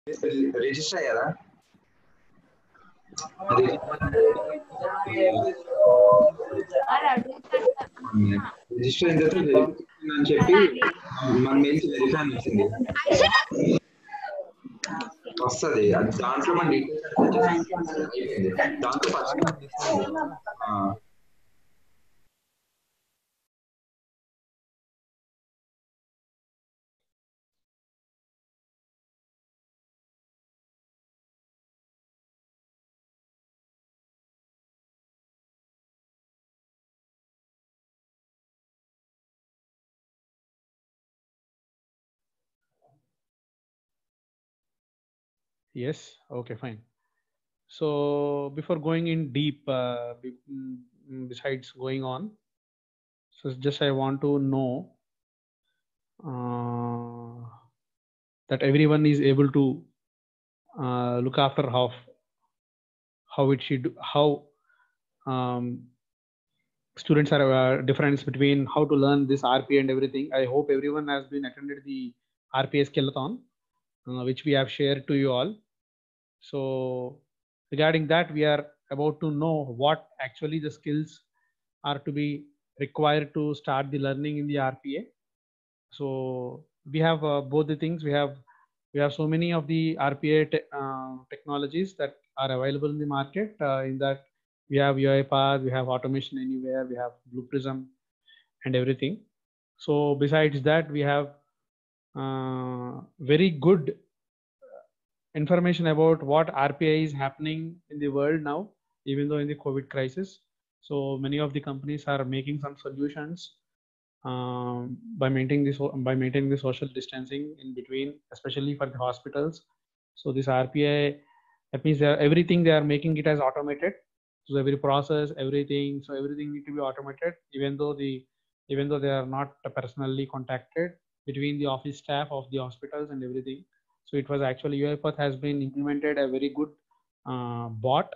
Register అయ్యారా? Register అయిన తర్వాత వెరిఫికేషన్ అని చెప్పి మన మెయిల్స్ వెరిఫై అని వచ్చింది. వస్తుంది అది, దాంట్లో మన డీటెయిల్స్ అయిపోయింది. దాంతో first Yes, okay, fine. So before going in deep, besides going on, so just I want to know that everyone is able to look after how it should, how students are difference between how to learn this RPA and everything. I hope everyone has been attended the RPA skeleton, which we have shared to you all. So regarding that, we are about to know what actually the skills are to be required to start the learning in the RPA. So we have both the things. We have so many of the RPA technologies that are available in the market. In that we have UiPath, we have Automation Anywhere, we have Blue Prism, and everything. So besides that, we have very good information about what RPA is happening in the world now, even though in the COVID crisis. So many of the companies are making some solutions by maintaining the social distancing in between, especially for the hospitals. So this RPA, that means everything they are making it as automated. So every process, everything, so everything need to be automated, even though they are not personally contacted between the office staff of the hospitals and everything. So it was actually UiPath has been implemented a very good bot.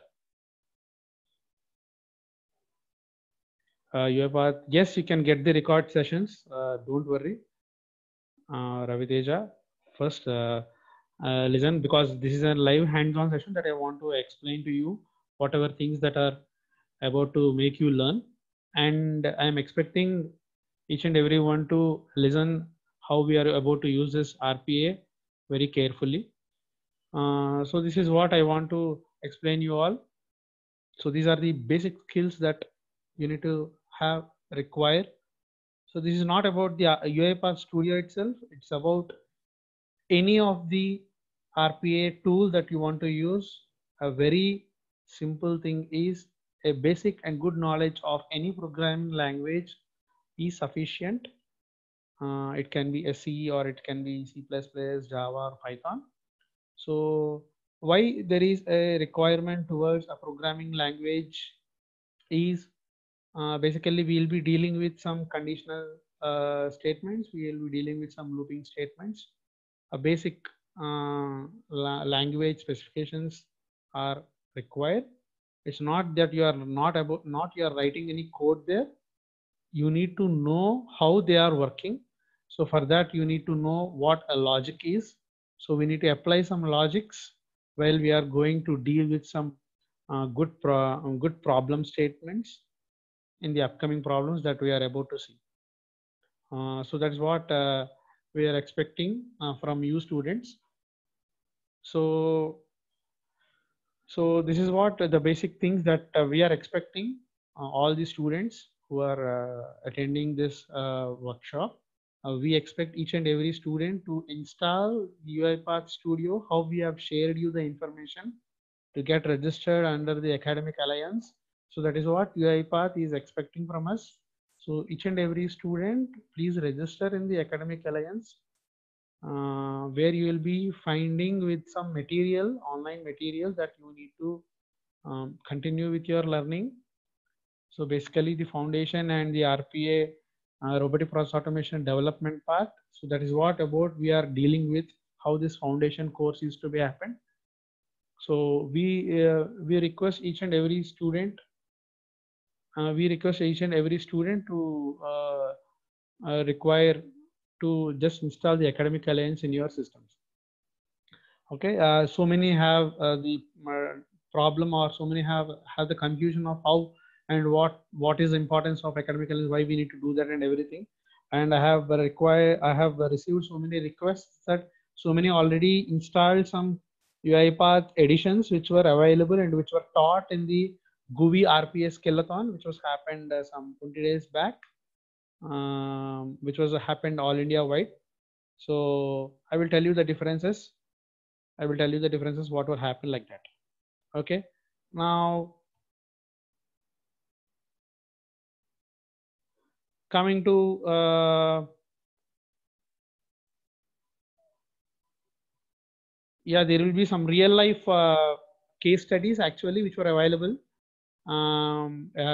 UiPath, yes, you can get the record sessions. Don't worry, Raviteja. First, listen, because this is a live hands-on session that I want to explain to you whatever things that are about to make you learn, and I am expecting each and everyone to listen how we are about to use this RPA very carefully. So this is what I want to explain you all. So these are the basic skills that you need to have require. So this is not about the UiPath Studio itself. It's about any of the RPA tool that you want to use. A very simple thing is a basic and good knowledge of any programming language is sufficient. It can be C or it can be C++, Java, or Python. So why there is a requirement towards a programming language is basically we'll be dealing with some conditional statements. We will be dealing with some looping statements. A basic language specifications are required. It's not that you are not you are writing any code there. You need to know how they are working. So for that you need to know what a logic is. So we need to apply some logics while we are going to deal with some good problem statements in the upcoming problems that we are about to see. So that's what we are expecting from you students. So this is what the basic things that we are expecting all the students who are attending this workshop. We expect each and every student to install UiPath Studio, how we have shared you the information to get registered under the Academic Alliance. So that is what UiPath is expecting from us. So each and every student, please register in the Academic Alliance, where you will be finding with some material, online material that you need to continue with your learning. So basically the foundation and the RPA robotic process automation development part. So that is what about we are dealing with, how this foundation course is to be happened. So we request each and every student to require to just install the Academic Alliance in your systems. Okay, so many have the problem, or so many have the confusion of how and what is the importance of academic excellence, why we need to do that and everything. And I have received so many requests that so many already installed some UiPath editions which were available and which were taught in the GUI RPA Skeleton, which was happened some 20 days back, which was happened all India wide. So I will tell you the differences. I will tell you the differences, what will happen like that. Okay. Now, coming to yeah, there will be some real life case studies actually which were available,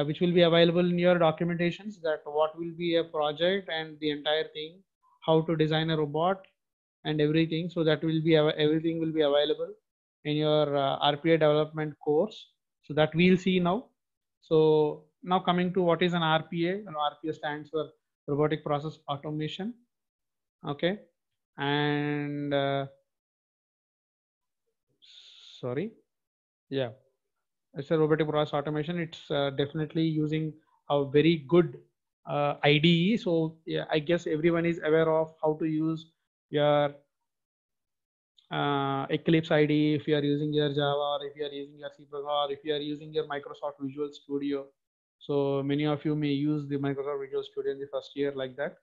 which will be available in your documentations, that what will be a project and the entire thing, how to design a robot and everything. So that will be everything will be available in your RPA development course. So that we'll see now. So now coming to what is an RPA. RPA stands for robotic process automation. Okay. And sorry. Yeah. It's a robotic process automation. It's definitely using a very good IDE. So yeah, I guess everyone is aware of how to use your Eclipse IDE if you are using your Java, or if you are using your C++, or if you are using your Microsoft Visual Studio. So many of you may use the Microsoft Visual Studio in the first year like that.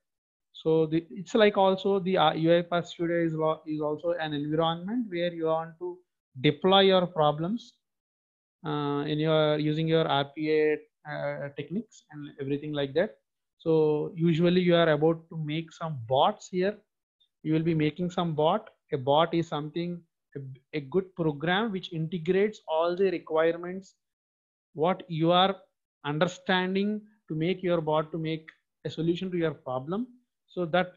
So it's like also the UiPath Studio is also an environment where you want to deploy your problems in your using your RPA techniques and everything like that. So usually you are about to make some bots here. You will be making some bot. A bot is something, a good program which integrates all the requirements what you are understanding to make your bot to make a solution to your problem. So that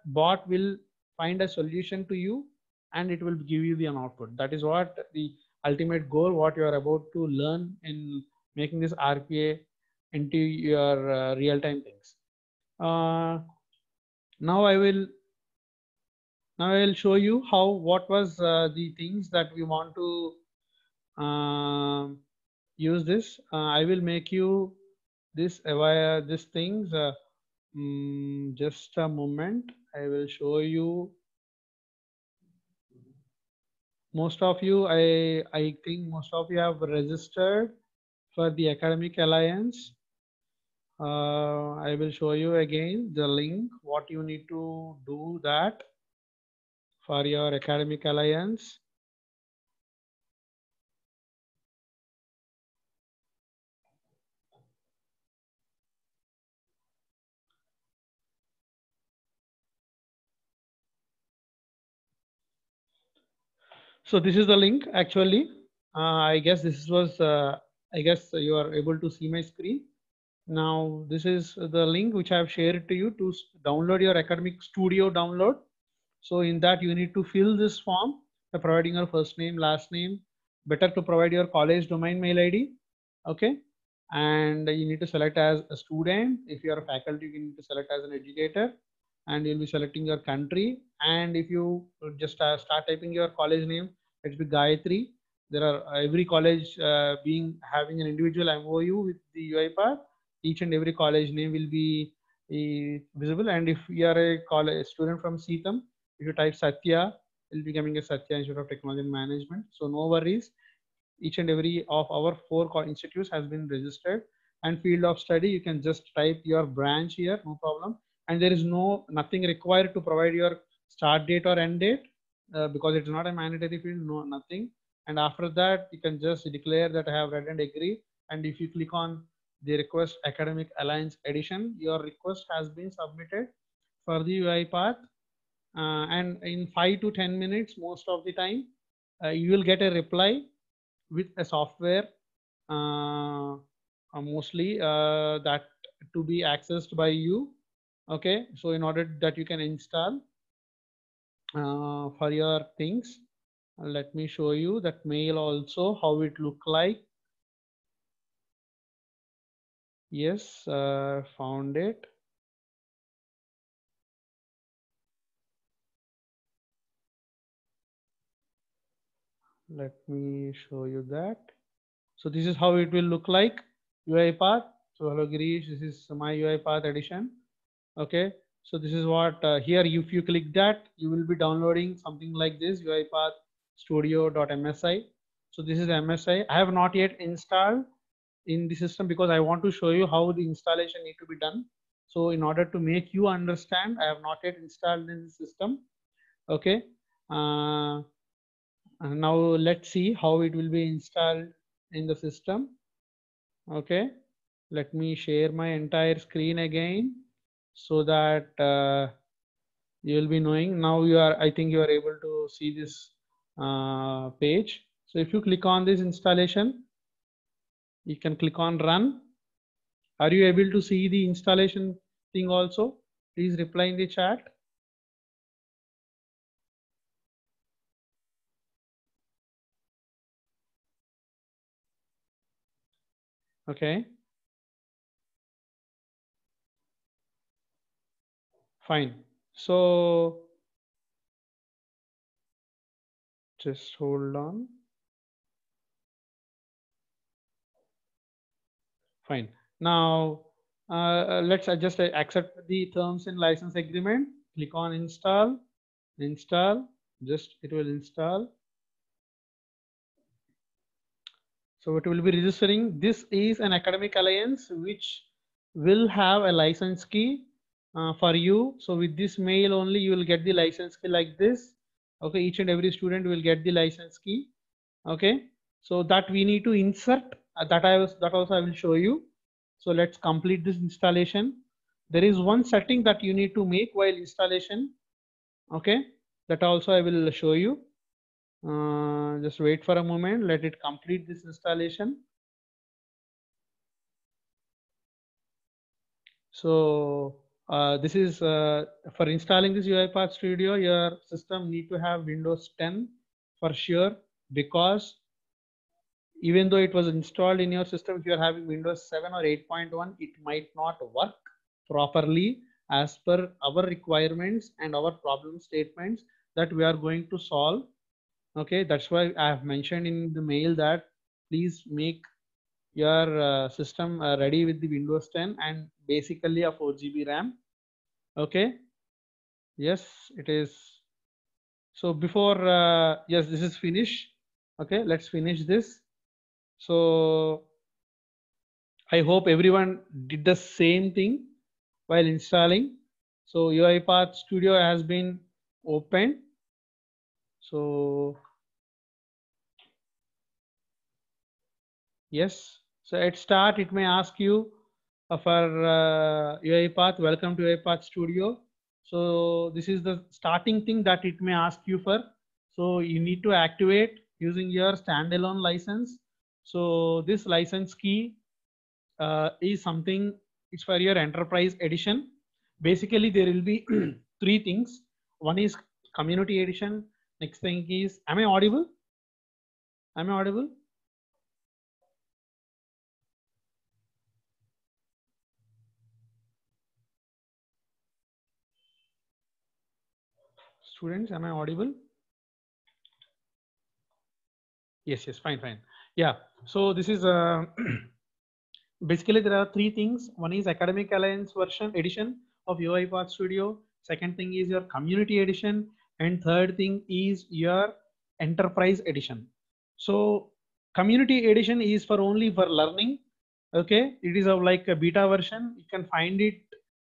bot will find a solution to you and it will give you an output. That is what the ultimate goal, what you are about to learn in making this RPA into your real-time things. Now I will show you how what was the things that we want to use this. I will make you this via these things. Just a moment. I will show you. Most of you, I think most of you have registered for the Academic Alliance. I will show you again the link. What you need to do that for your Academic Alliance. So this is the link actually. I guess this was, I guess you are able to see my screen. Now this is the link which I have shared to you to download your Academic Studio download. So in that you need to fill this form by providing your first name, last name, better to provide your college domain mail ID. Okay. And you need to select as a student. If you are a faculty, you need to select as an educator, and you'll be selecting your country. And if you just start typing your college name, let's be Gayatri. There are every college being having an individual MOU with the UiPath. Each and every college name will be visible. And if you are a college student from CETAM, if you type Satya, it will be becoming a Satya Institute of Technology and Management. So no worries. Each and every of our 4 institutes has been registered. And field of study, you can just type your branch here, no problem. And there is nothing required to provide your start date or end date because it's not a mandatory field, no nothing. And after that, you can just declare that I have read and agree. And if you click on the request Academic Alliance edition, your request has been submitted for the UiPath. And in 5 to 10 minutes, most of the time, you will get a reply with a software, mostly that to be accessed by you. Okay, so in order that you can install for your things, let me show you that mail also how it look like. Yes, found it. Let me show you that. So this is how it will look like, UiPath. So hello Girish, this is my UiPath edition. Okay, so this is what here, if you click that, you will be downloading something like this, UiPath studio.msi. So this is MSI. I have not yet installed in the system because I want to show you how the installation need to be done. So in order to make you understand, I have not yet installed in the system. Okay. Now let's see how it will be installed in the system. Okay, let me share my entire screen again so that you will be knowing. Now you are, I think you are able to see this page. So if you click on this installation, you can click on run. Are you able to see the installation thing also? Please reply in the chat. Okay. Fine. So just hold on. Fine. Now let's just accept the terms and license agreement. Click on install. Install. Just it will install. So it will be registering. This is an academic alliance which will have a license key for you. So with this mail only, you will get the license key like this. Okay, each and every student will get the license key. Okay, so that we need to insert. That also I will show you. So let's complete this installation. There is one setting that you need to make while installation. Okay, that also I will show you. Just wait for a moment. Let it complete this installation. So this is for installing this UiPath Studio. Your system need to have Windows 10 for sure, because even though it was installed in your system, if you are having Windows 7 or 8.1, it might not work properly as per our requirements and our problem statements that we are going to solve. Okay, that's why I have mentioned in the mail that please make your system ready with the Windows 10 and basically a 4 GB RAM. Okay, yes, it is. So before, yes, this is finished. Okay, let's finish this. So I hope everyone did the same thing while installing. So UiPath Studio has been opened. So yes, so at start it may ask you for UiPath, welcome to UiPath Studio. So this is the starting thing that it may ask you for. So you need to activate using your standalone license. So this license key is something, it's for your enterprise edition. Basically there will be three things. One is community edition. Next thing is, am I audible? Am I audible? Students, am I audible? Yes, yes, fine, fine. Yeah, so this is basically there are three things. One is academic alliance version edition of UiPath Studio. Second thing is your community edition, and third thing is your enterprise edition. So community edition is for only for learning. Okay, it is of like a beta version. You can find it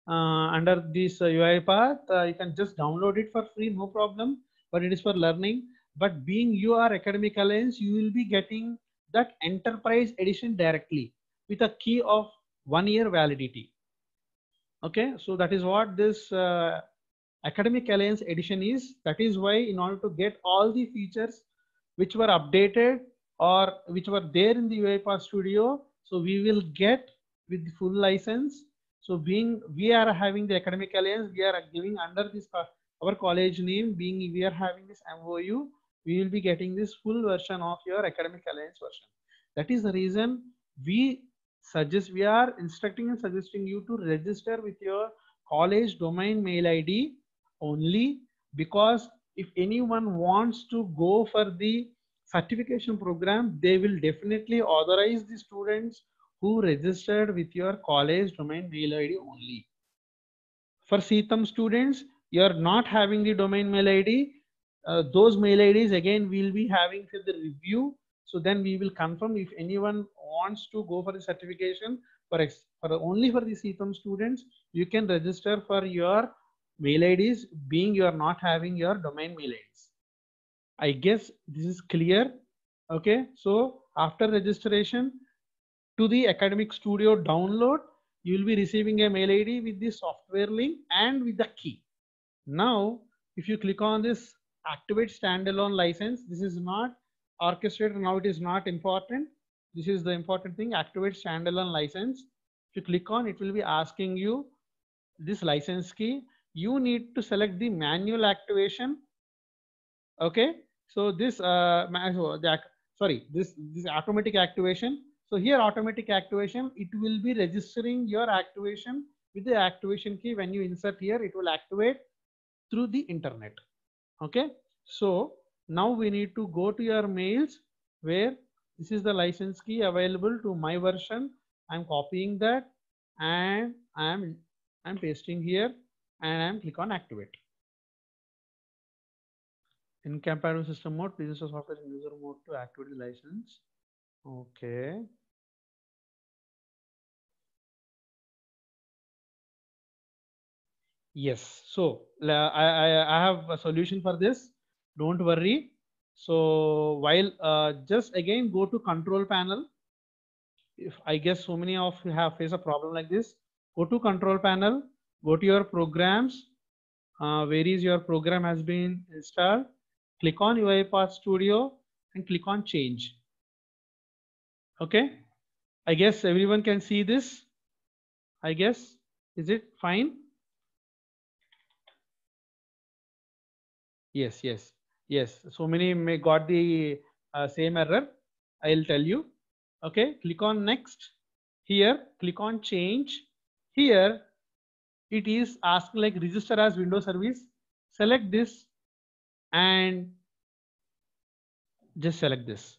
under this UiPath. You can just download it for free, no problem. But it is for learning. But being you are academic alliance, you will be getting that enterprise edition directly with a key of 1 year validity. Okay, so that is what this academic alliance edition is. That is why in order to get all the features which were updated or which were there in the UiPath Studio, so we will get with the full license. So being we are having the academic alliance, we are giving under this our college name, being we are having this MOU, we will be getting this full version of your academic alliance version. That is the reason we are instructing and suggesting you to register with your college domain mail ID only, because if anyone wants to go for the certification program, they will definitely authorize the students who registered with your college domain mail ID only. For CTHM students, you are not having the domain mail ID. Those mail IDs again we'll be having for the review. So then we will confirm if anyone wants to go for the certification for only for the CTHM students, you can register for your mail IDs being you are not having your domain mail IDs. I guess this is clear. Okay, so after registration to the Academic Studio download, you will be receiving a mail ID with the software link and with the key. Now, if you click on this activate standalone license, this is not orchestrated. Now it is not important. This is the important thing, activate standalone license. If you click on, it will be asking you this license key. You need to select the manual activation. Okay, so this this automatic activation. So here automatic activation, it will be registering your activation with the activation key. When you insert here, it will activate through the internet. Okay, so now we need to go to your mails where this is the license key available to my version. I'm copying that and I'm pasting here and I'm click on activate. In compatible system mode, please install software in user mode to activate the license. Okay. Yes. So I have a solution for this. Don't worry. So while just again go to control panel. If I guess so many of you have faced a problem like this, go to control panel, go to your programs. Where is your program has been installed? Click on UiPath Studio and click on change. Okay. I guess everyone can see this. I guess, is it fine? Yes, yes, yes. So many may got the same error. I'll tell you. Okay, click on next. Here, click on change. Here, it is asking like register as Windows service. Select this and just select this.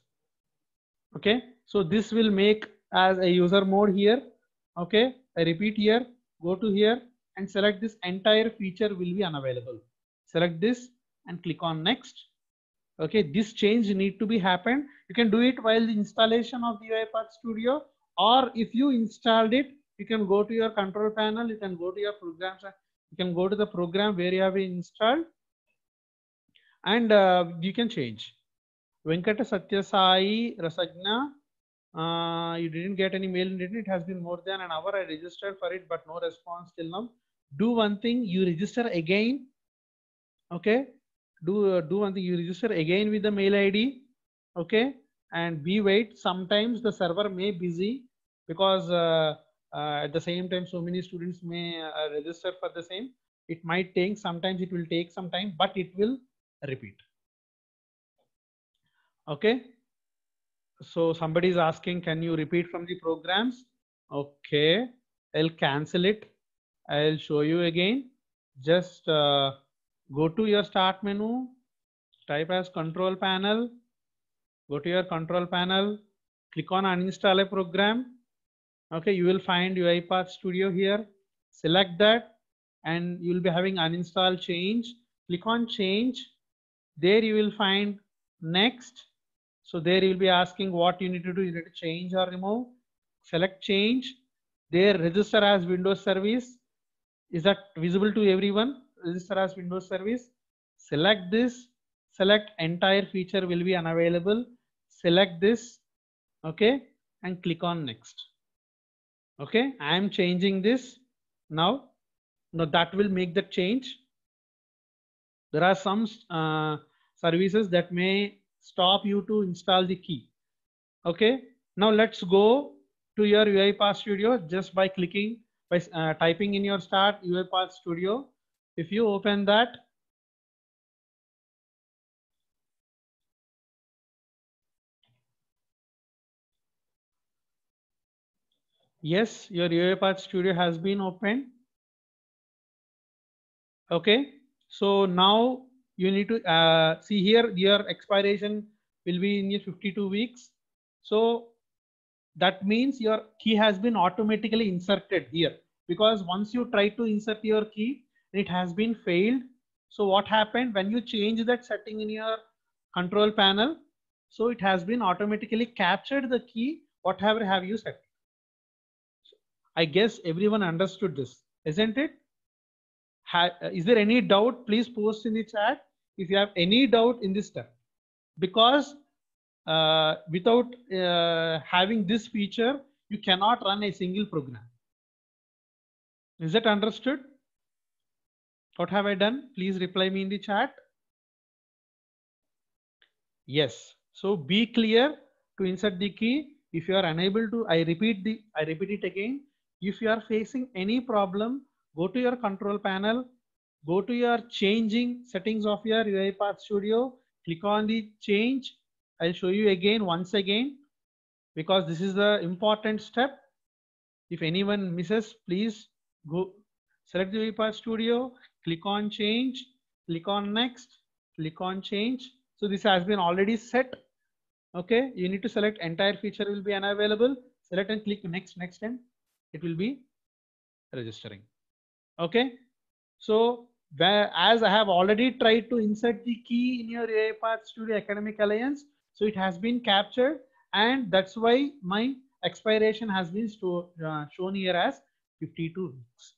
Okay, so this will make as a user mode here. Okay, I repeat here, go to here and select this entire feature will be unavailable. Select this and click on next. Okay, this change need to be happened. You can do it while the installation of the UiPath Studio, or if you installed it, you can go to your control panel, you can go to your programs, you can go to the program where you have installed and you can change. Venkata Satya Sai Rasagna, you didn't get any mail, didn't it? Has been more than an hour. I registered for it, but no response till now. Do one thing, you register again. Okay, do one thing, you register again with the mail ID. Okay, and be wait. Sometimes the server may busy because at the same time so many students may register for the same. It might take, sometimes it will take some time, but it will repeat. Okay, so somebody is asking, can you repeat from the programs? Okay, I'll cancel it. I'll show you again. Just go to your start menu, type as control panel, go to your control panel, click on uninstall a program. Okay, you will find UiPath Studio here. Select that and you will be having uninstall change. Click on change. There you will find next. So there you will be asking what you need to do. You need to change or remove. Select change. There register as Windows service. Is that visible to everyone? Register as Windows service. Select this. Select entire feature will be unavailable. Select this. Okay, and click on next. Okay, I am changing this now. Now that will make the change. There are some services that may stop you to install the key. Okay, now let's go to your UiPath Studio just by clicking, by typing in your start UiPath Studio. If you open that, yes, your UiPath Studio has been opened. Okay, so now you need to see here your expiration will be in your 52 weeks. So that means your key has been automatically inserted here, because once you try to insert your key, it has been failed. So what happened when you change that setting in your control panel? So it has been automatically captured the key, whatever have you set. I guess everyone understood this, isn't it? Is there any doubt? Please post in the chat if you have any doubt in this step, because without having this feature, you cannot run a single program. Is that understood? What have I done? Please reply me in the chat. Yes. So be clear to insert the key. If you are unable to, I repeat it again. If you are facing any problem, go to your control panel, go to your changing settings of your UiPath Studio, click on the change. I'll show you again once again, because this is the important step. If anyone misses, please go select the UiPath Studio, click on change, click on next, click on change. So this has been already set. Okay, you need to select entire feature will be unavailable. Select and click next, and it will be registering. Okay, so as I have already tried to insert the key in your UiPath Studio Academic Alliance, so it has been captured, and that's why my expiration has been shown here as 52 weeks.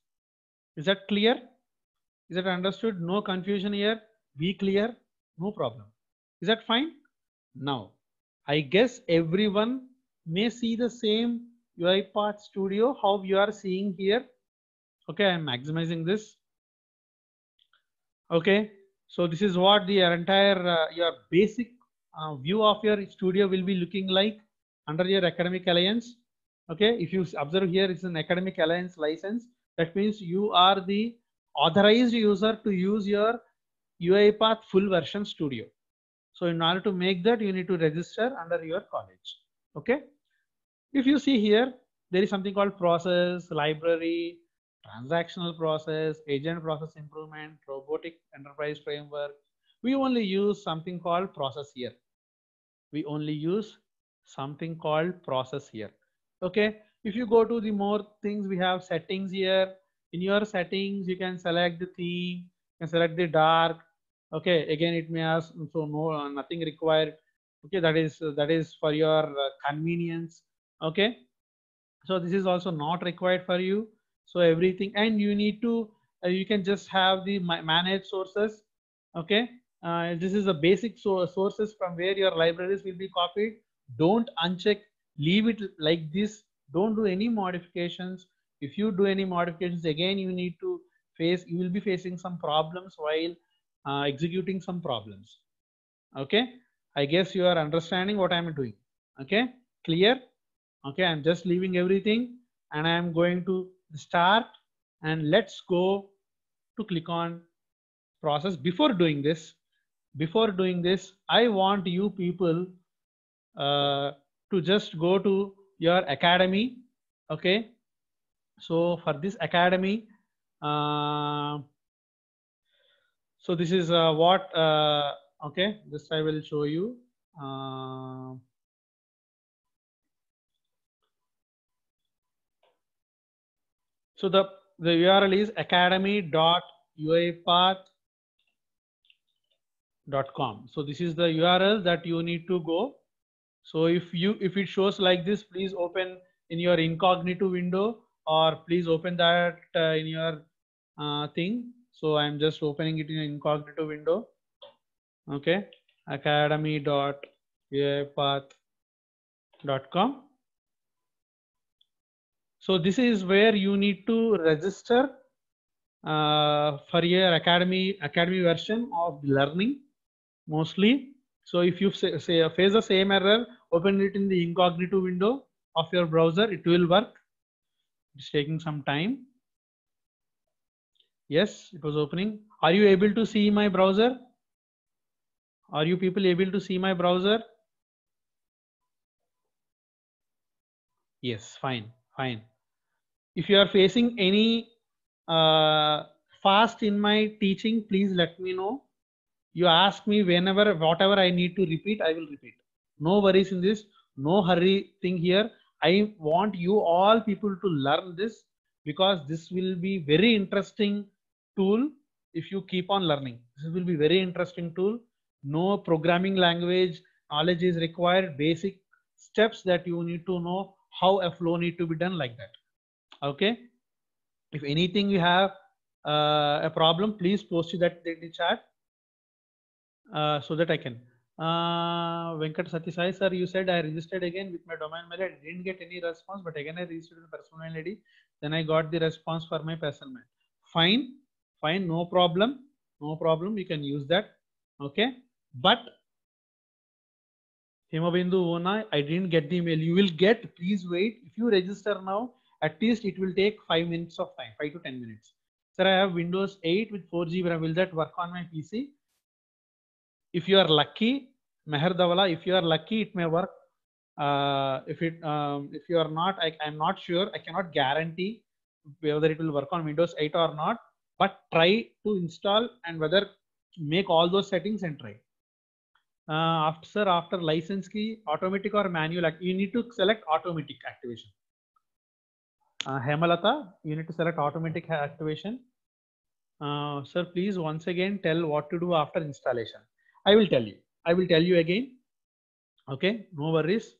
Is that clear? Is that understood? No confusion here. Be clear. No problem. Is that fine? Now, I guess everyone may see the same UiPath Studio how you are seeing here. Okay, I'm maximizing this. Okay, so this is what the entire your basic view of your studio will be looking like under your Academic Alliance. Okay, if you observe here, it's an Academic Alliance license. That means you are the authorized user to use your UiPath full version studio. So in order to make that, you need to register under your college. Okay, if you see here, there is something called process, library, transactional process, agent process improvement, robotic enterprise framework. We only use something called process here. We only use something called process here. Okay, if you go to the more things, we have settings here. In your settings, you can select the theme, you can select the dark. Okay, again it may ask, so no, nothing required. Okay, that is for your convenience. Okay, so this is also not required for you. So everything, and you need to you can just have the manage sources. Okay, this is the basic sources from where your libraries will be copied. Don't uncheck, leave it like this. Don't do any modifications. If you do any modifications, again you need to you will be facing some problems while executing some problems. Okay, I guess you are understanding what I'm doing. Okay, clear? Okay, I'm just leaving everything and I'm going to start, and let's go to click on process. Before doing this, I want you people to just go to your academy. Okay, so for this academy, so this is what okay, this I will show you. So the URL is academy.uipath.com. So this is the URL that you need to go. So if it shows like this, please open in your incognito window, or please open that in your thing. So I'm just opening it in an incognito window. Okay, academy.uipath.com. So this is where you need to register for your academy version of learning mostly. So if you face the same error, open it in the incognito window of your browser. It will work. It's taking some time. Yes, it was opening. Are you able to see my browser? Are you people able to see my browser? Yes, fine. If you are facing any fast in my teaching, please let me know. You ask me whenever, whatever I need to repeat, I will repeat. No worries in this, no hurry thing here. I want you all people to learn this because this will be very interesting tool if you keep on learning. This will be very interesting tool. No programming language knowledge is required. Basic steps that you need to know how a flow need to be done like that. Okay. If anything you have a problem, please post that in the chat so that I can. Venkat Satisai sir, you said I registered again with my domain mail. I didn't get any response, but again I registered with personal mail ID. Then I got the response for my personal mail. Fine, fine, no problem, no problem. You can use that. Okay, but Himabindu Ona, I didn't get the email. You will get. Please wait. If you register now, at least it will take 5 minutes of time, 5 to 10 minutes. Sir, I have Windows 8 with 4GB RAM. Will that work on my PC? If you are lucky, Meher Davala, if you are lucky, it may work. If you are not, I'm not sure. I cannot guarantee whether it will work on Windows 8 or not. But try to install and whether make all those settings and try. After license key, automatic or manual, you need to select automatic activation. Hemalata, you need to select automatic activation. Sir, please once again tell what to do after installation. I will tell you. I will tell you again. Okay, no worries.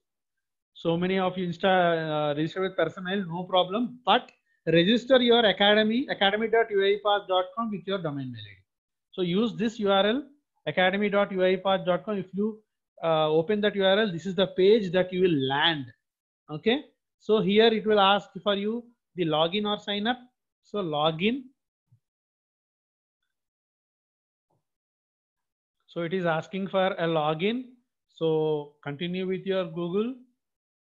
So many of you register with personnel, no problem. But register your academy.uipath.com with your domain mail ID. So use this URL academy.uipath.com. If you open that URL, this is the page that you will land. Okay. So here it will ask for you the login or sign up. So login. So it is asking for a login. So continue with your Google.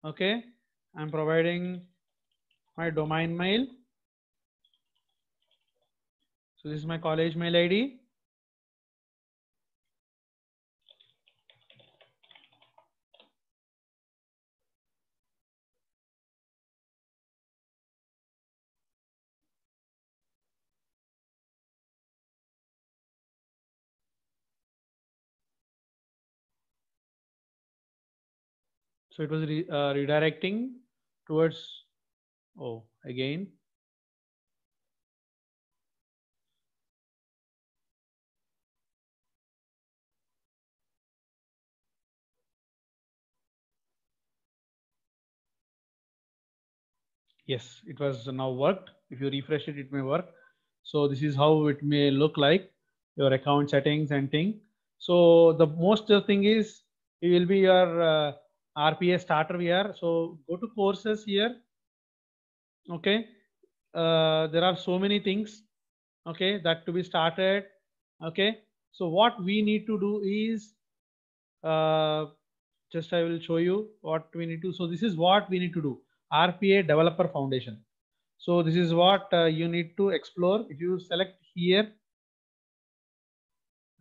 Okay. I'm providing my domain mail. So this is my college mail ID. So it was redirecting towards, oh, again. Yes, it was now worked. If you refresh it, it may work. So this is how it may look like, your account settings and thing. So the most thing is, it will be your RPA starter here. So go to courses here. Okay. There are so many things. Okay. That to be started. Okay. So what we need to do is, just I will show you what we need to. So this is what we need to do. RPA Developer Foundation. So this is what you need to explore. If you select here,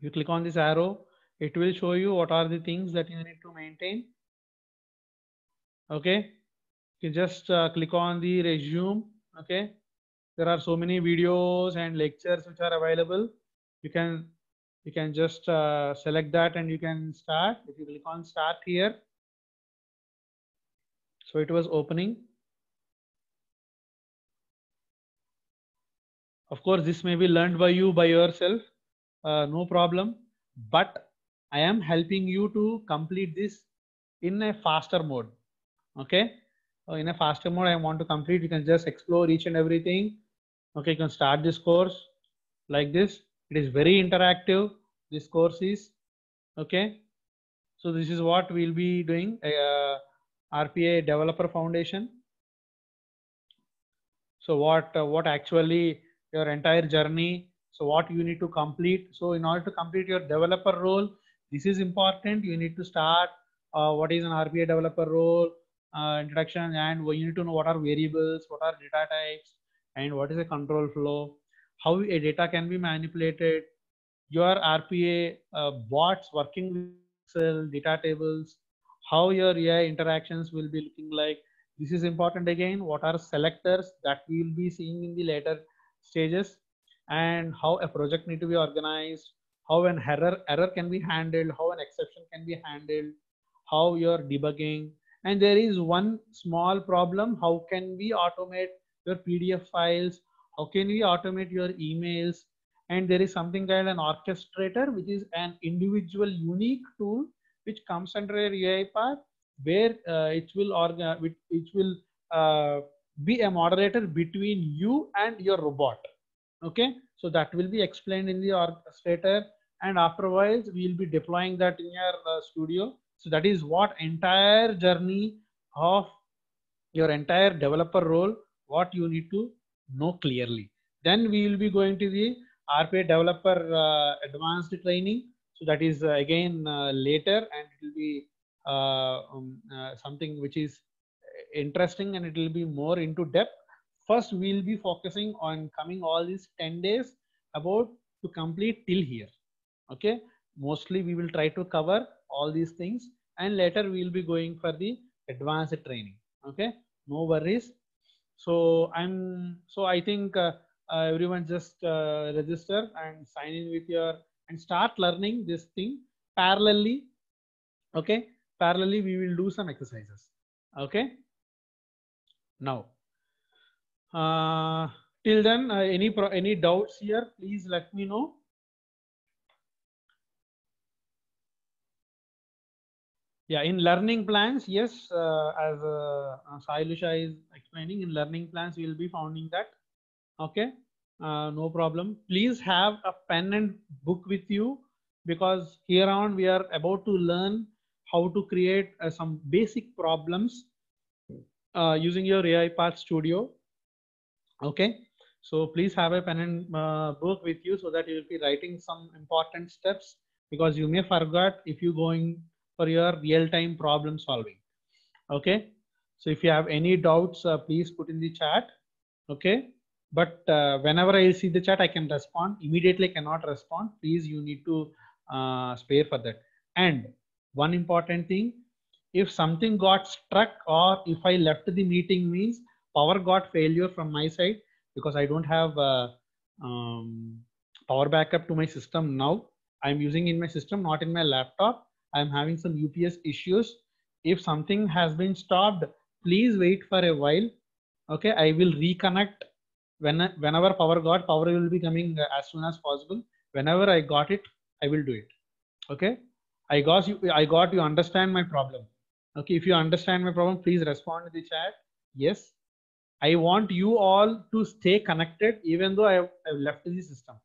you click on this arrow, it will show you what are the things that you need to maintain. Okay. You just click on the resume. Okay. There are so many videos and lectures which are available. You can just select that and you can start. If you click on start here, so it was opening. Of course, this may be learned by you by yourself, no problem. But I am helping you to complete this in a faster mode. Okay, in a faster mode, I want to complete. You can just explore each and everything. Okay, you can start this course like this. It is very interactive. This course is okay. So this is what we'll be doing. RPA Developer Foundation. So what actually your entire journey. So what you need to complete. So in order to complete your developer role, this is important. You need to start what is an RPA developer role, introduction, and you need to know what are variables, what are data types, and what is a control flow, how a data can be manipulated, your RPA bots working with Excel, data tables, how your AI interactions will be looking like. This is important again. What are selectors that we will be seeing in the later stages, and how a project need to be organized, how an error can be handled, how an exception can be handled, how you're debugging. And there is one small problem: how can we automate your PDF files? How can we automate your emails? And there is something called an orchestrator, which is an individual unique tool which comes under a UiPath, where it will be a moderator between you and your robot. Okay, so that will be explained in the orchestrator, and afterwards we will be deploying that in your studio. So that is what entire journey of your entire developer role, what you need to know clearly. Then we will be going to the RPA developer advanced training. So that is again later, and it will be something which is interesting, and it will be more into depth. First, we will be focusing on coming all these 10 days about to complete till here. Okay, mostly we will try to cover all these things, and later we will be going for the advanced training. Okay, no worries. So I think everyone just register and sign in with your and start learning this thing parallelly. Okay, parallelly we will do some exercises. Okay, now till then any doubts here, please let me know. Yeah, in learning plans, yes, as Sailusha is explaining, in learning plans we will be finding that. Okay, no problem. Please have a pen and book with you, because here on we are about to learn how to create some basic problems using your UiPath Studio. Okay, so please have a pen and book with you, so that you will be writing some important steps, because you may forget if you going for your real-time problem solving. Okay, so if you have any doubts, please put in the chat. Okay, but whenever I see the chat, I can respond. Immediately I cannot respond. Please, you need to spare for that. And one important thing, if something got struck or if I left the meeting, means power got failure from my side, because I don't have power backup to my system now. I'm using in my system, not in my laptop. I'm having some UPS issues. If something has been stopped, please wait for a while. Okay, I will reconnect whenever power will be coming as soon as possible. Whenever I got it, I will do it. Okay, I got you understand my problem. Okay, if you understand my problem, please respond to the chat. Yes, I want you all to stay connected even though I've left the system.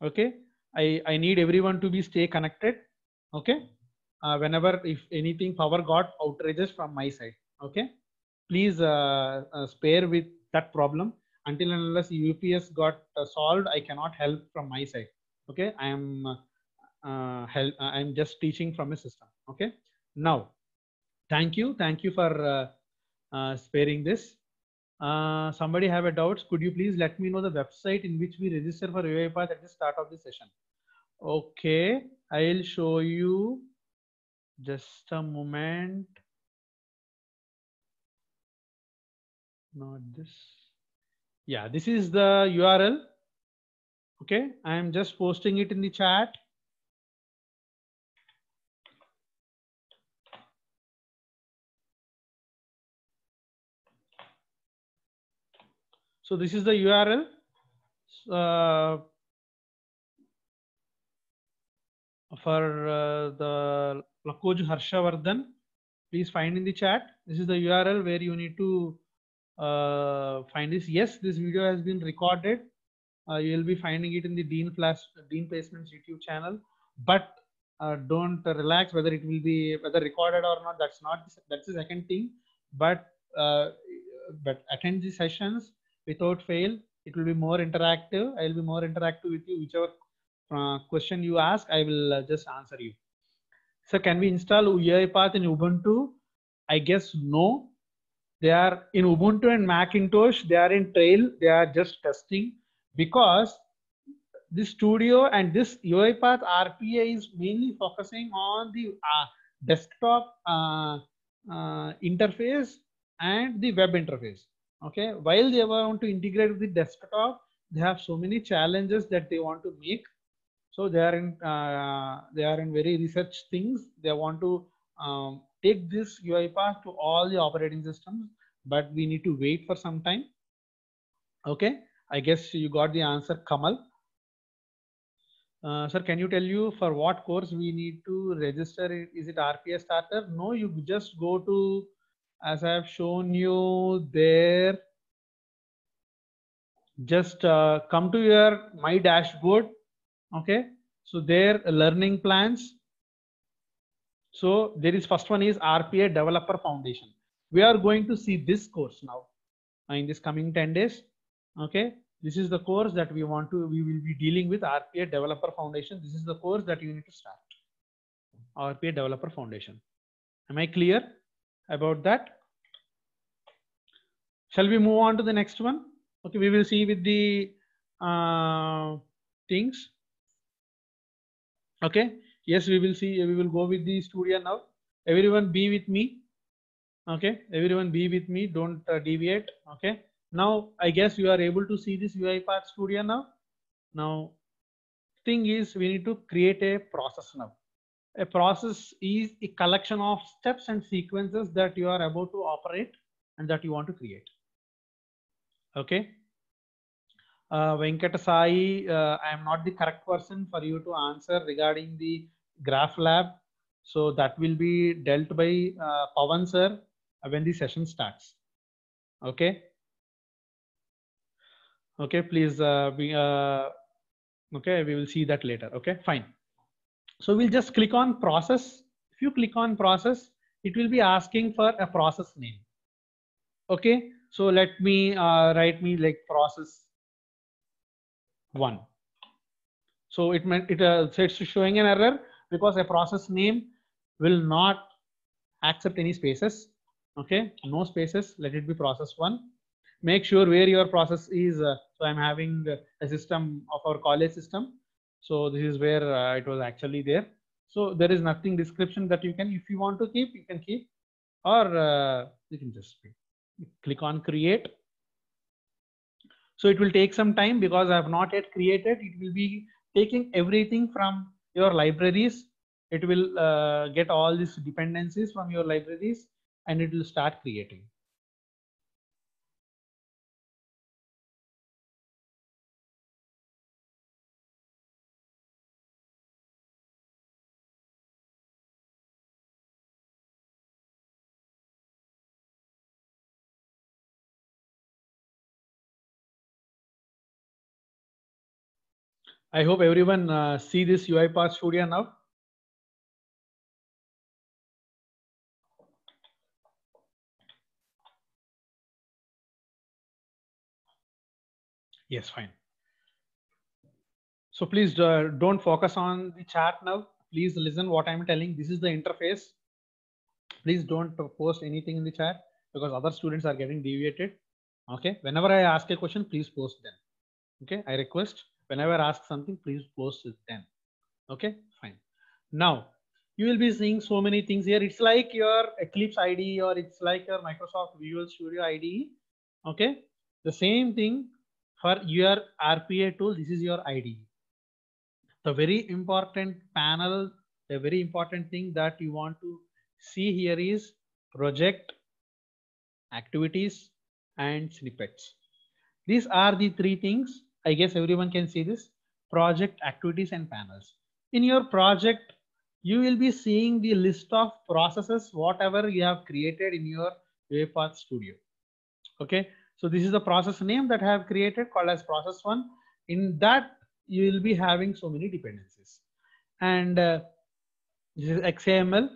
Okay, I need everyone to be stay connected. Okay, whenever if anything power got outrages from my side. Okay, please spare with that problem. Until and unless UPS got solved, I cannot help from my side. Okay, I am I'm just teaching from a system. Okay, now thank you for sparing this. Somebody have a doubts? Could you please let me know the website in which we register for UiPath at the start of the session? Okay, I'll show you. Just a moment. Not this. Yeah, this is the URL. Okay, I am just posting it in the chat. So this is the URL. For the Lakoj Harshavardhan, please find in the chat. This is the URL where you need to find this. Yes, this video has been recorded. You will be finding it in the Dean Placements YouTube channel. But don't relax whether it will be recorded or not. That's the second thing. But attend the sessions without fail. It will be more interactive. I will be more interactive with you. Whichever question you ask, I will just answer you. So can we install UiPath in Ubuntu? I guess no. They are in Ubuntu and Macintosh. They are in trail. They are just testing, because this studio and this UiPath RPA is mainly focusing on the desktop interface and the web interface. Okay, while they want to integrate with the desktop, they have so many challenges that they want to make. So they are in very research things. They want to take this UiPath to all the operating systems, but we need to wait for some time. Okay, I guess you got the answer, Kamal. Sir, can you tell you for what course we need to register? Is it RPA starter? No, you just go to, as I have shown you there, just come to your my dashboard. Okay, so there learning plans. So there is first one is RPA Developer Foundation. We are going to see this course now in this coming 10 days. Okay, this is the course that we will be dealing with, RPA Developer Foundation. This is the course that you need to start, RPA Developer Foundation. Am I clear about that? Shall we move on to the next one? Okay, we will see with the things. Okay, yes, we will see. We will go with the studio now. Everyone be with me. Okay, everyone be with me. Don't deviate. Okay. Now, I guess you are able to see this UiPath Studio now. Now, thing is, we need to create a process now. A process is a collection of steps and sequences that you are about to operate and that you want to create. Okay. Venkata Sai, I am not the correct person for you to answer regarding the Graph Lab. So that will be dealt by Pawan sir when the session starts. Okay. Okay, please okay, we will see that later. Okay, fine. So we'll just click on process. If you click on process, it will be asking for a process name. Okay, so let me write me like process 1. So it's showing an error because a process name will not accept any spaces. Okay, no spaces. Let it be process 1. Make sure where your process is. So I'm having a system of our college system. So this is where it was actually there. So there is nothing description that you can, if you want to keep, you can keep, or you can just click on create. So it will take some time because I have not yet created. It will be taking everything from your libraries. It will get all these dependencies from your libraries and it will start creating. I hope everyone see this UiPath Studio now. Yes, fine. So please don't focus on the chat now. Please listen what I'm telling. This is the interface. Please don't post anything in the chat because other students are getting deviated. Okay. Whenever I ask a question, please post them. Okay. I request whenever I ask something, please post it then. Okay. Fine. Now you will be seeing so many things here. It's like your Eclipse IDE or it's like your Microsoft Visual Studio IDE. Okay. The same thing for your RPA tool. This is your IDE. The very important panel, the very important thing that you want to see here is project, activities, and snippets. These are the 3 things. I guess everyone can see this: project, activities, and panels. In your project, you will be seeing the list of processes, whatever you have created in your UiPath Studio. Okay, so this is the process name that I have created called as process 1. In that, you will be having so many dependencies, and this is XAML.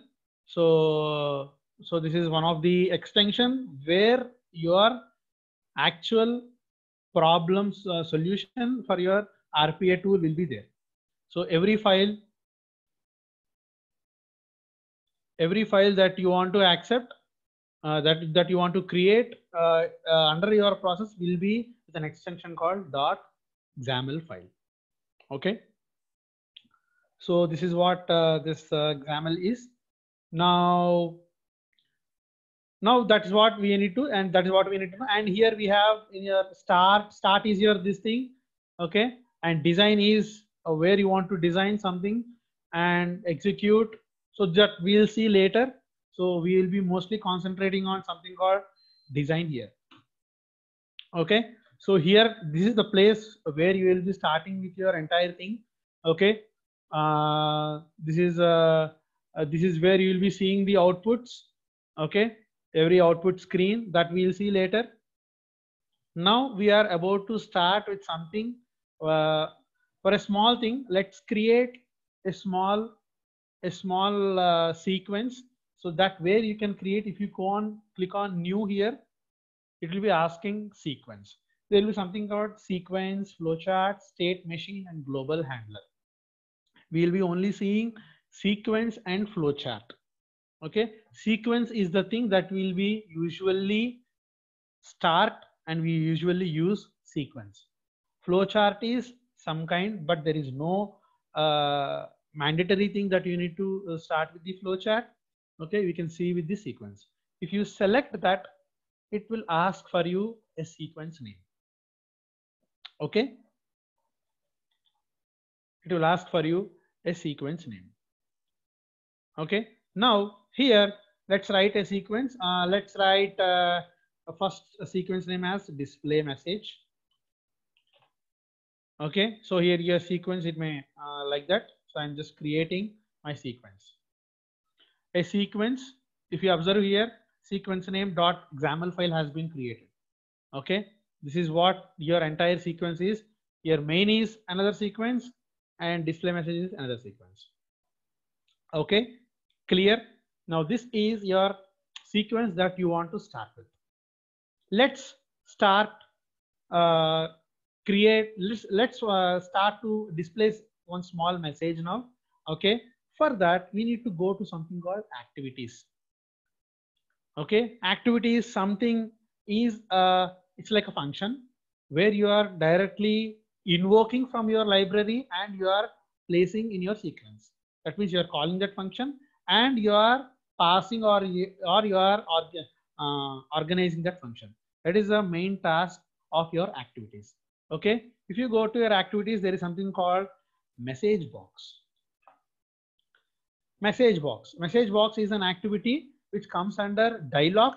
So this is one of the extension where your actual problems solution for your RPA tool will be there. So every file that you want to accept, that you want to create under your process will be with an extension called .xaml file. Okay. So this is what this XAML is. Now that is what we need to, and that is what we need to know. And here we have in your start is your this thing. Okay. And design is where you want to design something and execute. So that we'll see later. So we will be mostly concentrating on something called design here. Okay, so here this is the place where you will be starting with your entire thing. Okay, this is where you will be seeing the outputs. Okay, every output screen that we will see later. Now we are about to start with something. For a small thing, let's create a small sequence. So that where you can create, if you click on new here, it will be asking sequence. There will be something called sequence, flowchart, state machine, and global handler. We will be only seeing sequence and flowchart. Okay, sequence is the thing that will be usually start, and we usually use sequence. Flowchart is some kind, but there is no mandatory thing that you need to start with the flowchart. Okay, we can see with the sequence. If you select that, it will ask for you a sequence name. Okay, it will ask for you a sequence name. Okay, now here let's write a sequence. Let's write first a sequence name as display message. Okay, so here your sequence, it may like that. So I'm just creating my sequence. A sequence, if you observe here, sequence name .xaml file has been created. Okay, this is what your entire sequence is. Your main is another sequence and display message is another sequence. Okay, clear? Now this is your sequence that you want to start with. Let's start let's start to display one small message now. Okay, for that we need to go to something called activities. Okay, activity is something is it's like a function where you are directly invoking from your library and you are placing in your sequence. That means you are calling that function and you are passing or you are organizing that function. That is the main task of your activities. Okay, if you go to your activities, there is something called message box. Message box. Message box is an activity which comes under dialog.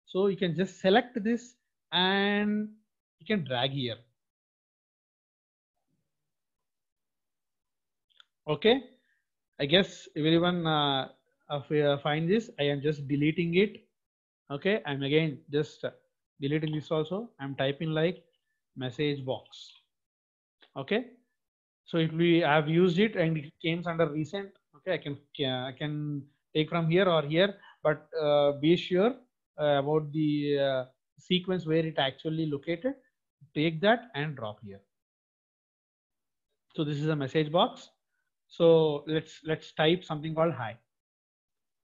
So you can just select this and you can drag here. Okay, I guess everyone find this. I am just deleting it. Okay, I'm again just deleting this also. I'm typing like message box. Okay, so if we have used it and it came under recent, okay, I can take from here or here, but be sure about the sequence where it actually located. Take that and drop here. So this is a message box. So let's type something called hi.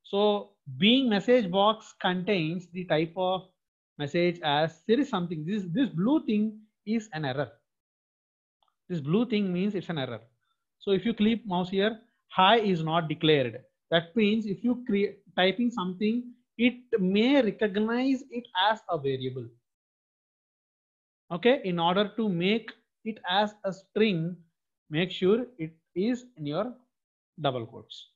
So being message box contains the type of message as there is something. This blue thing is an error. This blue thing means it's an error. So if you click mouse here, hi is not declared. That means if you typing something, it may recognize it as a variable. Okay, in order to make it as a string, make sure it is in your double quotes.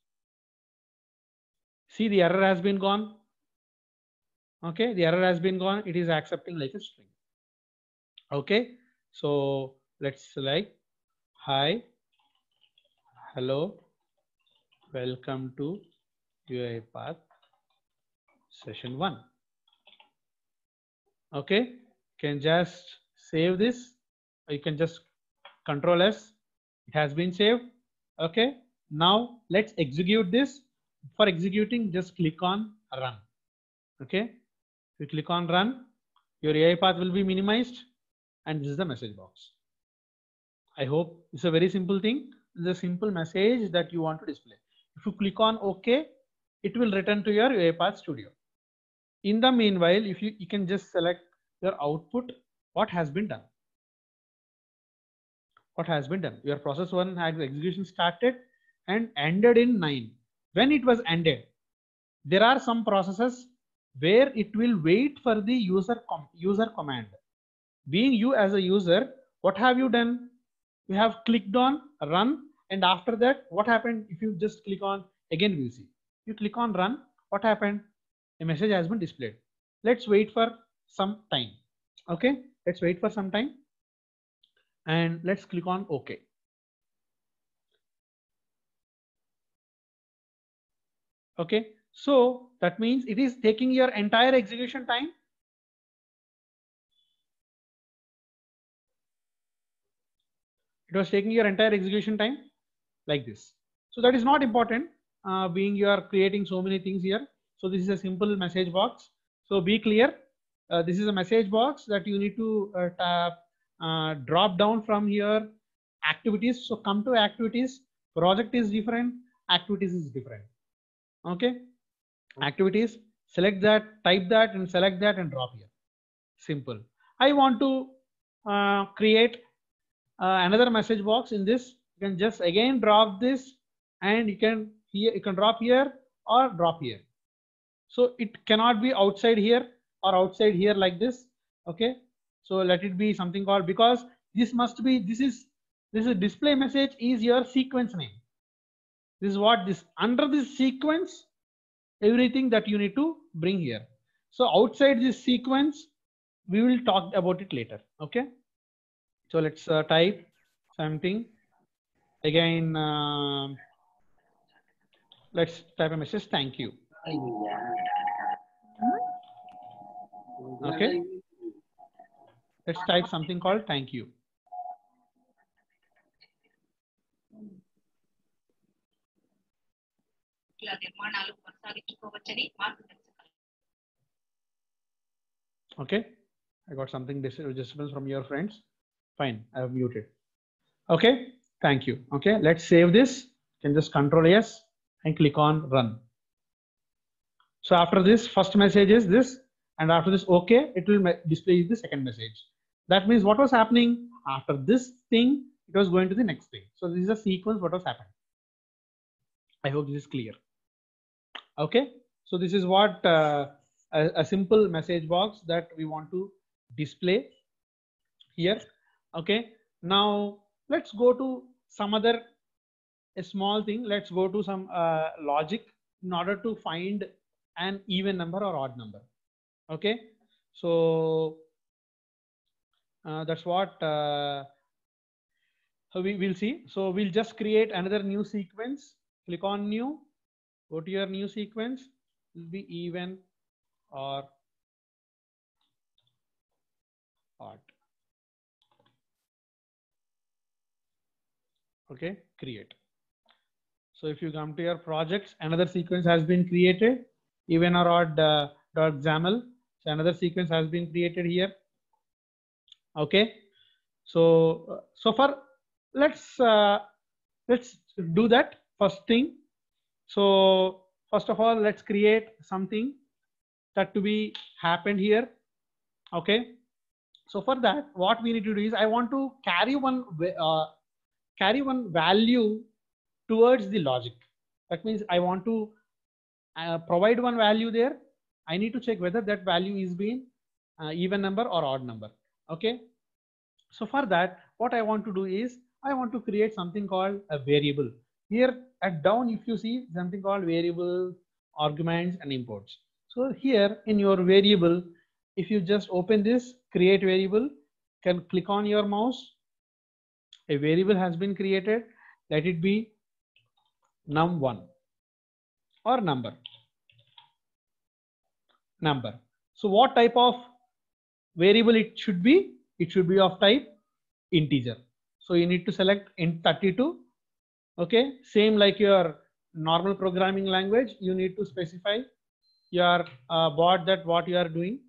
See, the error has been gone. Okay, the error has been gone. It is accepting like a string. Okay, so let's select hi, hello, welcome to UiPath session 1. Okay, can just save this. You can just Control S. It has been saved. Okay, now let's execute this. For executing, just click on run. Okay, if you click on run, your UiPath will be minimized, and this is the message box. I hope it's a very simple thing. It's a simple message that you want to display. If you click on OK, it will return to your UiPath Studio. In the meanwhile, if you can just select your output, what has been done. What has been done? Your process 1 had execution started and ended in 9. When it was ended, there are some processes where it will wait for the user command. Being you as a user, what have you done? we have clicked on run, and after that, what happened? If you just click on, again we'll see. You click on run, what happened? A message has been displayed. Let's wait for some time. Okay, let's wait for some time, and let's click on OK. Okay, so that means it is taking your entire execution time. It was taking your entire execution time like this. So that is not important, being you are creating so many things here. So this is a simple message box. So be clear. This is a message box that you need to tap, drop down from here activities. So come to activities. Project is different. Activities is different. Okay. Activities. Select that, type that, and select that, and drop here. Simple. I want to create another message box in this. You can just again drop this, and you can drop here or drop here. So it cannot be outside here or outside here like this. Okay, so let it be something called, because this must be, this is display message is your sequence name. This is what this, under this sequence, everything that you need to bring here. So outside this sequence, we will talk about it later. Okay, so let's type something again. Let's type a message, thank you. Okay, let's type something called thank you. Okay, I got something disturbance from your friends. Fine, I have muted. Okay, thank you. Okay, let's save this. You can just Control S and click on run. So after this, first message is this, and after this, okay, it will display the second message. That means what was happening after this thing, it was going to the next thing. So this is a sequence what was happening. I hope this is clear. Okay, so this is what a simple message box that we want to display here. Okay, now let's go to some other, a small thing. Let's go to some logic in order to find an even number or odd number. Okay, so that's what we will see. So we'll just create another new sequence. Click on new, go to your new sequence. It will be even or odd. Okay, create. So if you come to your projects, another sequence has been created, even or odd .xaml. So another sequence has been created here. Okay, so so far let's do that first thing. So first of all, let's create something that to be happened here. Okay, so for that, what we need to do is I want to carry one value towards the logic. That means I want to provide one value there. I need to check whether that value is being even number or odd number. Okay, so for that, what I want to do is I want to create something called a variable. Here at down, if you see something called variable, arguments, and imports. So here in your variable, if you just open this create variable, can click on your mouse. A variable has been created. Let it be num1 or number. So what type of variable it should be? It should be of type integer. So you need to select int 32. Okay, same like your normal programming language, you need to specify your bot that what you are doing.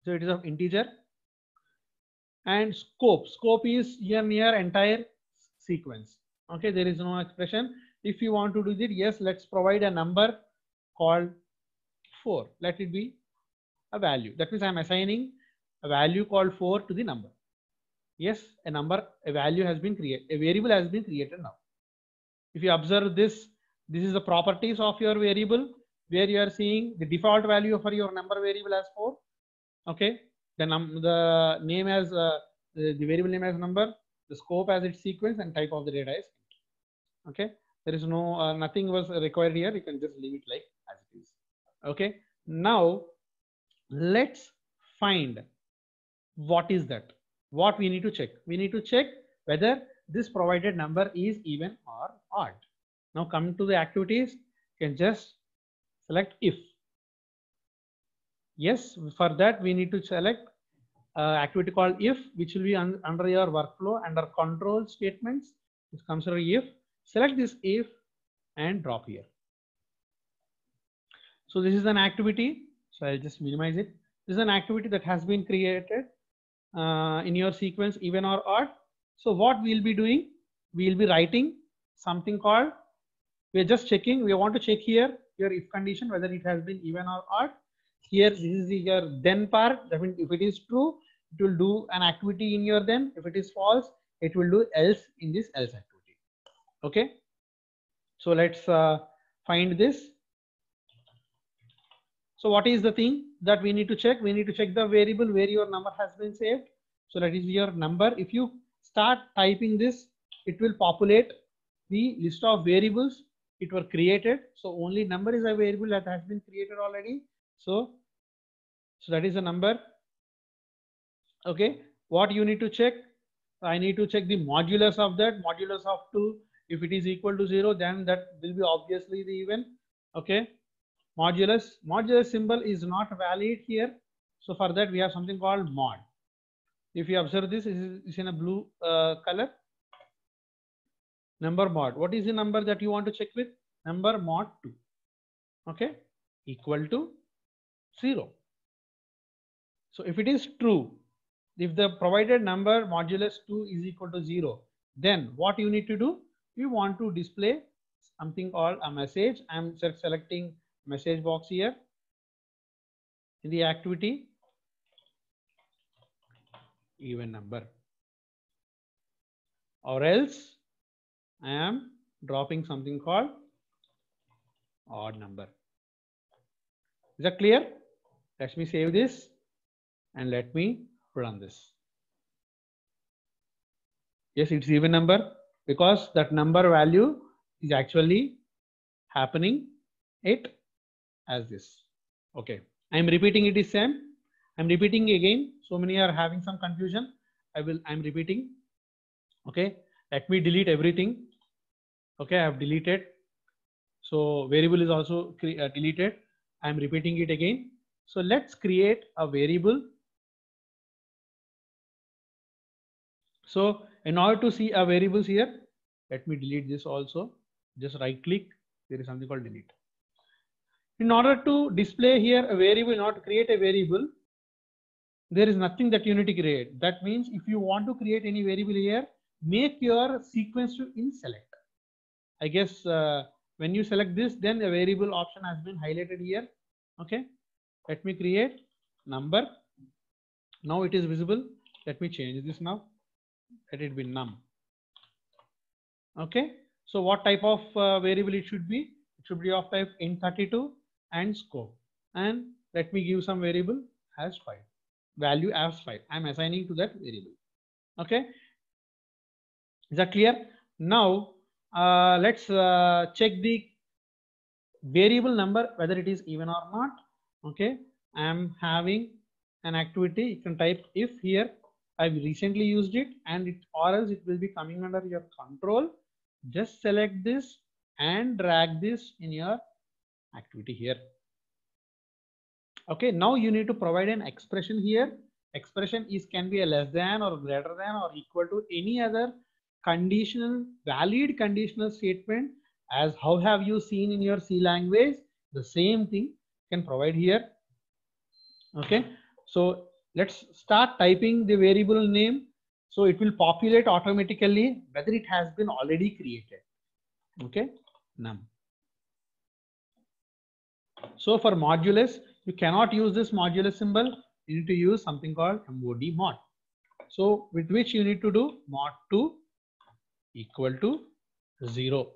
So it is of integer. And scope is your entire sequence. Okay, there is no expression. If you want to do it, yes, let's provide a number called 4. Let it be a value. That means I'm assigning a value called 4 to the number. Yes, a value has been created, a variable has been created now. If you observe this, this is the properties of your variable, where you are seeing the default value for your number variable as 4. Okay, the name as the variable name as number, the scope as its sequence, and type of the data is int. Okay, there is no nothing was required here. You can just leave it like as it is. Okay, now let's find what is that. What we need to check? We need to check whether this provided number is even or odd. Now coming to the activities, you can just select if. Yes, for that we need to select activity called if, which will be under your workflow under control statements. It comes under if. Select this if and drop here. So this is an activity. So I'll just minimize it. This is an activity that has been created in your sequence even or odd. So what we'll be doing, we'll be writing something called, we're just checking, we want to check here your if condition whether it has been even or odd. Here this is your then part. That means if it is true, it will do an activity in your then. If it is false, it will do else in this else activity. Okay, so let's find this. So what is the thing that we need to check? We need to check the variable where your number has been saved. So that is your number. If you start typing this, it will populate the list of variables it were created. So only number is a variable that has been created already. So that is a number. Okay, what you need to check? I need to check the modulus of that. Modulus of 2. If it is equal to 0, then that will be obviously the even. Okay, modulus symbol is not valid here. So for that we have something called mod. If you observe this, is in a blue color. Number mod. What is the number that you want to check with? Number mod 2. Okay, equal to 0. So if it is true, if the provided number modulus 2 is equal to 0, then what you need to do? You want to display something called a message. I'm selecting message box here in the activity even number, or else I am dropping something called odd number. Is that clear? Let me save this and let me run this. Yes, it's even number because that number value is actually happening it as this. Okay, I'm repeating it is same. I'm repeating again. So many are having some confusion. I'm repeating. Okay, let me delete everything. Okay, I have deleted. So variable is also deleted. I'm repeating it again. So let's create a variable. So in order to see a variables here, let me delete this also. Just right click. There is something called delete. In order to display here a variable, not create a variable, there is nothing that you need to create. That means if you want to create any variable here, make your sequence to in select. I guess when you select this, then a variable option has been highlighted here. Okay, let me create number. Now it is visible. Let me change this now. Let it be num. Okay, so what type of variable it should be? It should be of type int32 and scope. And let me give some variable as 5. Value as 5. I'm assigning to that variable. Okay, is that clear? Now let's check the variable number whether it is even or not. Okay, I'm having an activity. You can type if here. I've recently used it, and it or else it will be coming under your control. Just select this and drag this in your activity here. Okay, now you need to provide an expression here. Expression is can be a less than or greater than or equal to any other conditional, valid conditional statement. As how have you seen in your C language, the same thing can provide here. Okay, so let's start typing the variable name. So it will populate automatically whether it has been already created. Okay, num. So for modulus, you cannot use this modulus symbol. You need to use something called mod. So with which you need to do mod 2 equal to 0.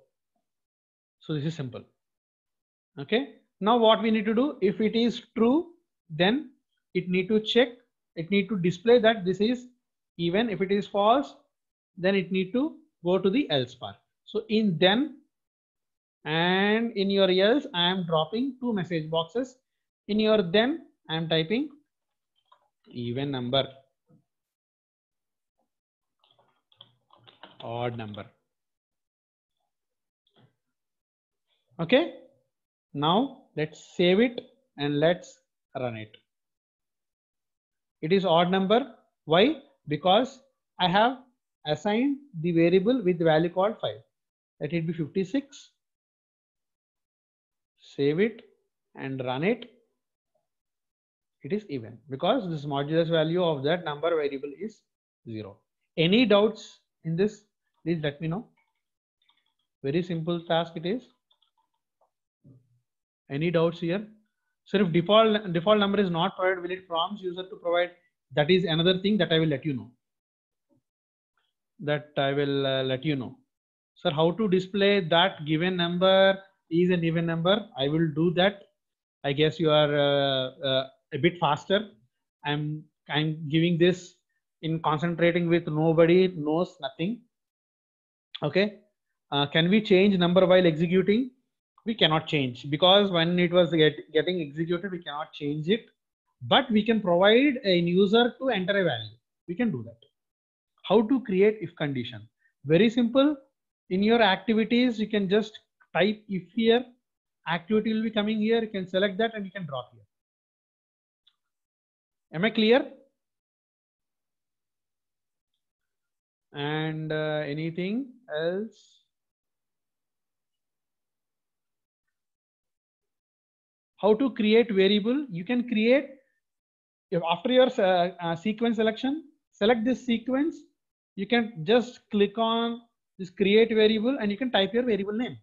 So this is simple. Okay. Now what we need to do, if it is true, then it need to check, it need to display that this is even. If it is false, then it need to go to the else part. So in then and in your else, I am dropping two message boxes. In your then, I am typing even number, odd number. Okay. Now let's save it and let's run it. It is odd number. Why? Because I have assigned the variable with the value called 5. Let it be 56. Save it and run it. It is even because this modulus value of that number variable is 0. Any doubts in this? Please let me know. Very simple task it is. Any doubts here? So if default number is not provided, will it prompts user to provide? That is another thing that I will let you know. Let you know. Sir, how to display that given number is an even number? I will do that. I guess you are a bit faster. I'm giving this in concentrating with nobody knows nothing. Okay. Can we change number while executing? We cannot change because when it was getting executed, we cannot change it. But we can provide a user to enter a value. We can do that. How to create if condition? Very simple. In your activities, you can just type if here. Activity will be coming here. You can select that and you can drop here. Am I clear? And anything else? How to create variable? You can create after your sequence selection. Select this sequence. You can just click on this create variable and you can type your variable name.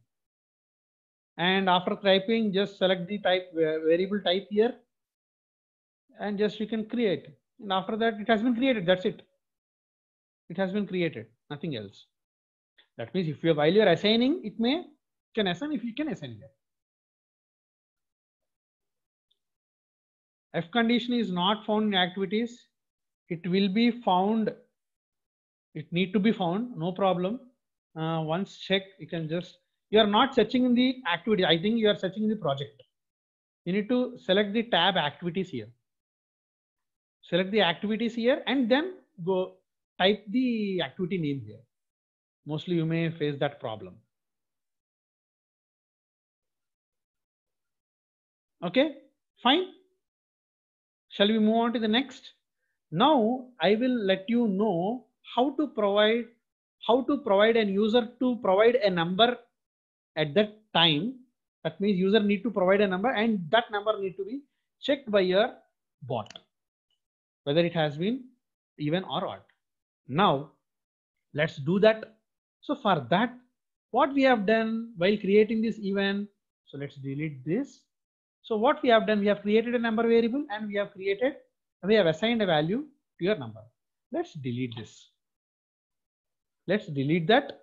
And after typing, just select the type variable type here, and just you can create. And after that, it has been created. That's it. It has been created. Nothing else. That means if you while you are assigning, it may can assign if you can assign there. If condition is not found in activities, it will be found. It need to be found. No problem. Once check, you can just. You are not searching in the activity. I think you are searching in the project. You need to select the tab activities here. Select the activities here and then go type the activity name here. Mostly you may face that problem. Okay, fine. Shall we move on to the next? Now I will let you know how to provide an user to provide a number at that time. That means user need to provide a number and that number need to be checked by your bot, whether it has been even or odd. Now let's do that. So for that, what we have done while creating this event, so let's delete this. So what we have done, we have created a number variable and we have assigned a value to your number. Let's delete this. Let's delete that.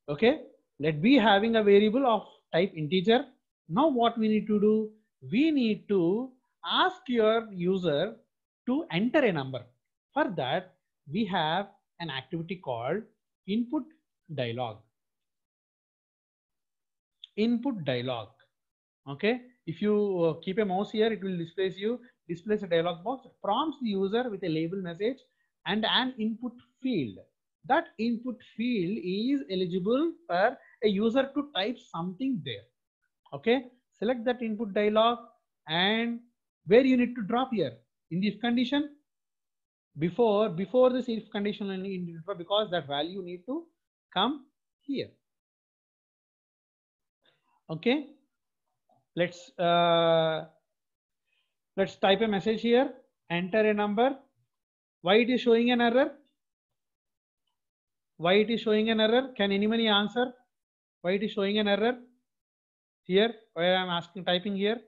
Okay. Let be having a variable of type integer. Now what we need to do, we need to ask your user to enter a number. For that, we have an activity called input dialog. Input dialog. Okay. If you keep a mouse here, it will displays a dialog box, prompts the user with a label message and an input field. That input field is eligible for a user to type something there. Okay. Select that input dialog and where you need to drop here in the if condition. Before this if condition only, because that value need to come here. Okay. Let's type a message here, enter a number. Why it is showing an error? Why it is showing an error? Can anybody answer why it is showing an error here? Why I am asking typing here?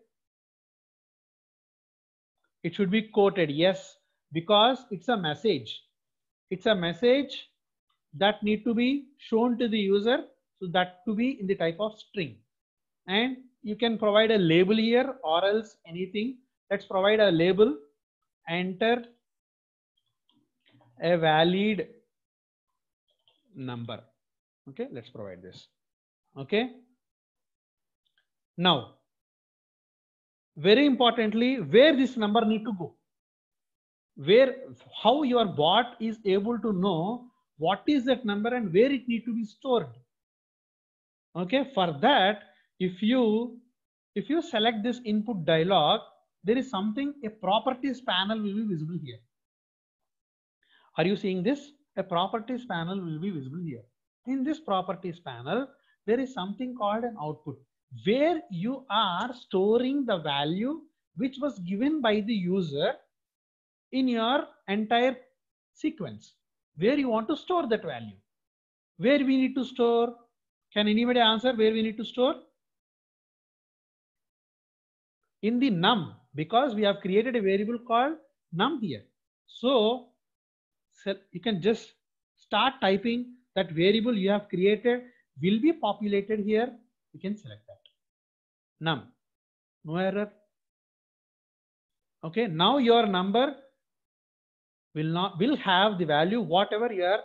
It should be quoted. Yes, because it's a message. It's a message that need to be shown to the user. So that to be in the type of string. And you can provide a label here or else anything. Let's provide a label. Enter a valid number. Okay, let's provide this. Okay. Now, very importantly, where this number need to go, where, how your bot is able to know what is that number and where it need to be stored. Okay, for that, if you select this input dialog, there is something, a properties panel will be visible here. Are you seeing this? A properties panel will be visible here. In this properties panel, there is something called an output, where you are storing the value which was given by the user in your entire sequence, where you want to store that value. Where we need to store? Can anybody answer where we need to store? In the num, because we have created a variable called num here. So you can just start typing that variable you have created will be populated here. You can select that. Num, no error. Okay, now your number will have the value whatever you are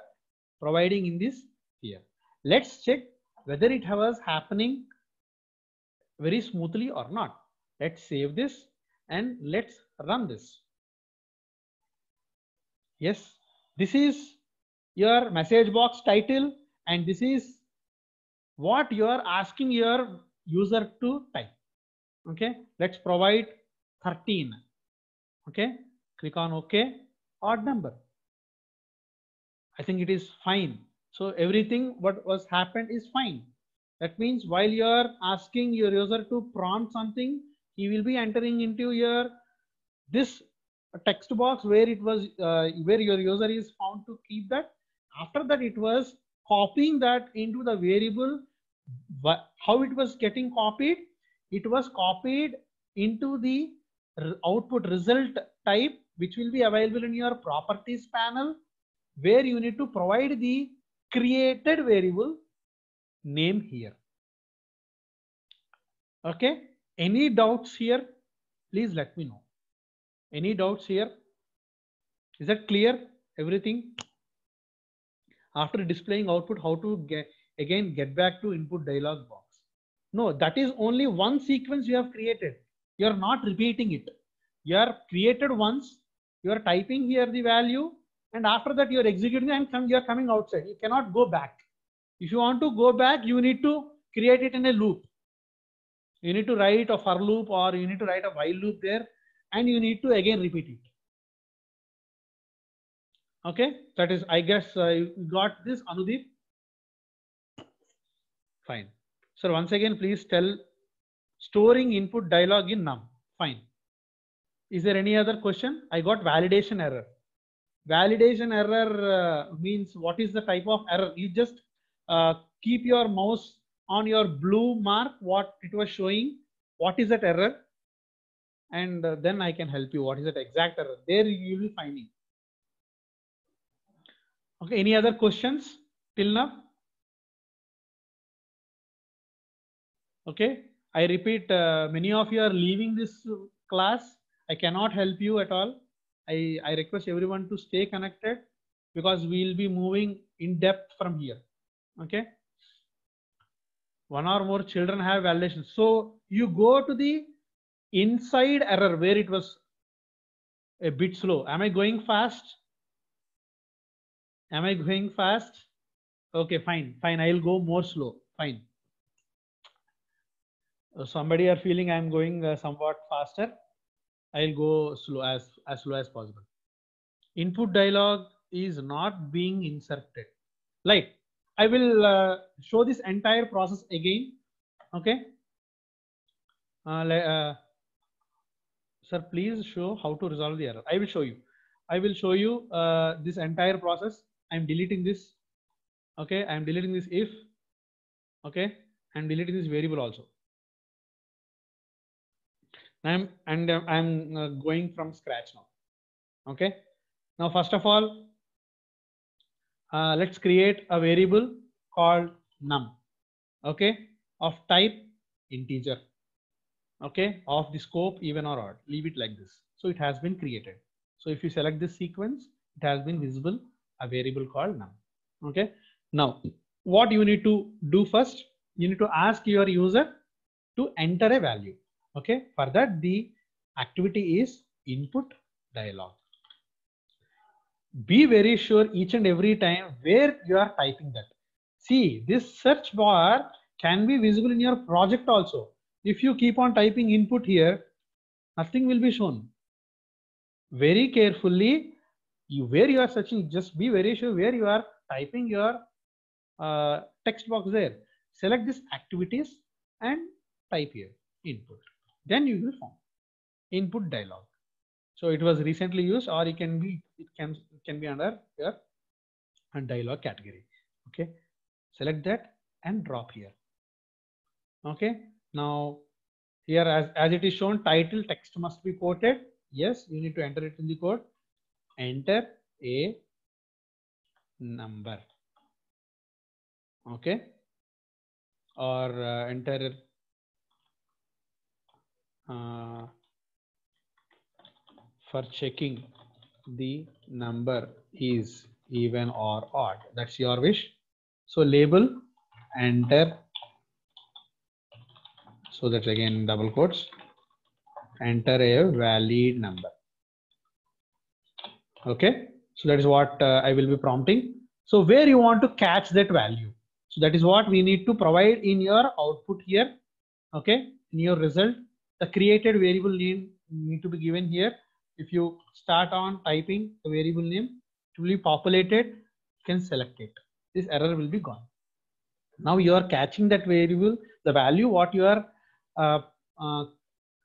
providing in this here. Let's check whether it was happening very smoothly or not. Let's save this and let's run this. Yes, this is your message box title and this is what you are asking your user to type. Okay, let's provide 13. Okay, click on OK. Odd number. I think it is fine. So everything what was happened is fine. That means while you are asking your user to prompt something, he will be entering into your this text box where it was where your user is found to keep that. After that, it was copying that into the variable. How it was getting copied? It was copied into the output result type, which will be available in your properties panel, where you need to provide the created variable name here. Okay, any doubts here? Please let me know. Any doubts here? Is that clear? Everything? After displaying output, how to get back to input dialog box? No, that is only one sequence you have created. You are not repeating it. You are created once. You are typing here the value, and after that you are executing and you are coming outside. You cannot go back. If you want to go back, you need to create it in a loop. You need to write a for loop or you need to write a while loop there, and you need to again repeat it. Okay, that is, I guess you got this, Anudeep. Fine. So once again, please tell storing input dialog in num. Fine. Is there any other question? I got validation error. Validation error means what is the type of error? You just keep your mouse on your blue mark, what it was showing, what is that error, and then I can help you. What is that exact error? There you will be finding. Okay, any other questions till now? Okay, I repeat, many of you are leaving this class. I cannot help you at all. I request everyone to stay connected because we will be moving in depth from here. Okay. One or more children have validation. So you go to the inside error where it was a bit slow. Am I going fast? Am I going fast? Okay, fine, fine. I'll go more slow. Fine. Somebody are feeling I'm going somewhat faster. I'll go slow as slow as possible. Input dialog is not being inserted. Like I will show this entire process again. Okay. Sir, please show how to resolve the error. I will show you. I will show you this entire process. I'm deleting this. Okay, I'm deleting this if. Okay, I'm deleting this variable also. I'm going from scratch now. Okay. Now, first of all, let's create a variable called num. Okay, of type integer. Okay, of the scope even or odd. Leave it like this. So it has been created. So if you select this sequence, it has been visible a variable called num. Okay. Now, what you need to do first, you need to ask your user to enter a value. Okay, for that the activity is input dialog. Be very sure each and every time where you are typing that. See, this search bar can be visible in your project also. If you keep on typing input here, nothing will be shown. Very carefully, where you are searching, just be very sure where you are typing your text box there. Select this activities and type here input. Then you will find input dialog. So it was recently used, or it can be under your dialog category. Okay, select that and drop here. Okay, now here as it is shown, title text must be quoted. Yes, you need to enter it in the code. Enter a number. Okay, or enter for checking the number is even or odd. That's your wish. So label enter. So that's again double quotes. Enter a valid number. Okay, so that is what I will be prompting. So where you want to catch that value, so that is what we need to provide in your output here. Okay, in your result, the created variable name need to be given here. If you start on typing the variable name, it will be populated. You can select it. This error will be gone. Now you are catching that variable, the value what you are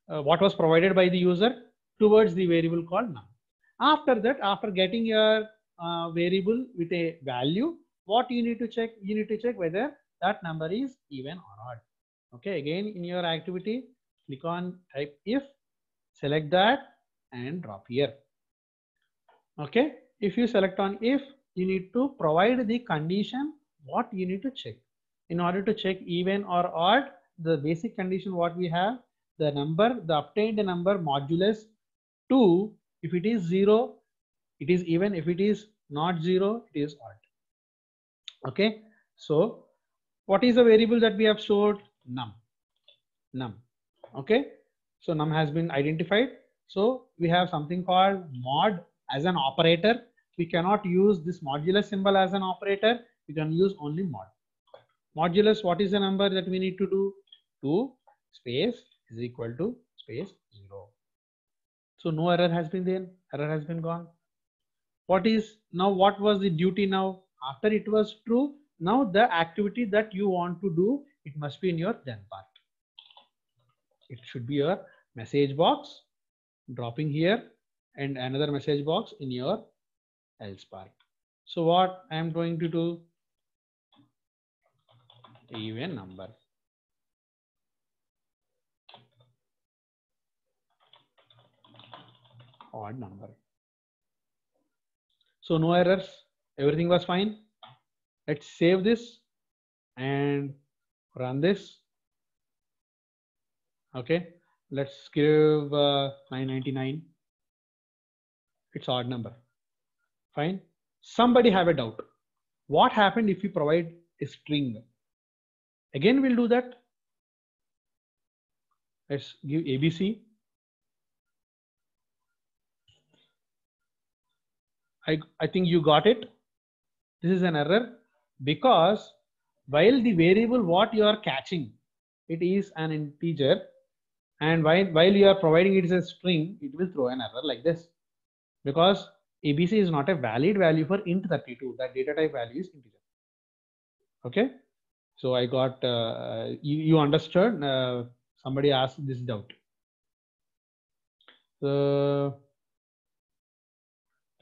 what was provided by the user towards the variable called num. After that, after getting your variable with a value, what you need to check? You need to check whether that number is even or odd. Okay, again in your activity, click on type if, select that and drop here. Okay, if you select on if, you need to provide the condition what you need to check. In order to check even or odd, the basic condition what we have, the number, the obtained number modulus 2, if it is 0, it is even. If it is not 0, it is odd. Okay, so what is the variable that we have stored? Num. Okay, so num has been identified. So we have something called mod as an operator. We cannot use this modulus symbol as an operator. We can use only mod. Modulus, what is the number that we need to do? 2 space is equal to space 0. So no error has been there. Error has been gone. What is now? What was the duty now? After it was true, now the activity that you want to do, it must be in your then part. It should be your message box, dropping here, and another message box in your else part. So what I am going to do? Even number. Odd number. So no errors, everything was fine. Let's save this and run this. Okay, let's give 999. It's odd number. Fine. Somebody have a doubt. What happened if you provide a string? Again, we'll do that. Let's give ABC. I think you got it. This is an error because while the variable what you are catching, it is an integer, and while you are providing it as a string, it will throw an error like this because ABC is not a valid value for int32. That data type value is integer. Okay, so I got you understood. Somebody asked this doubt.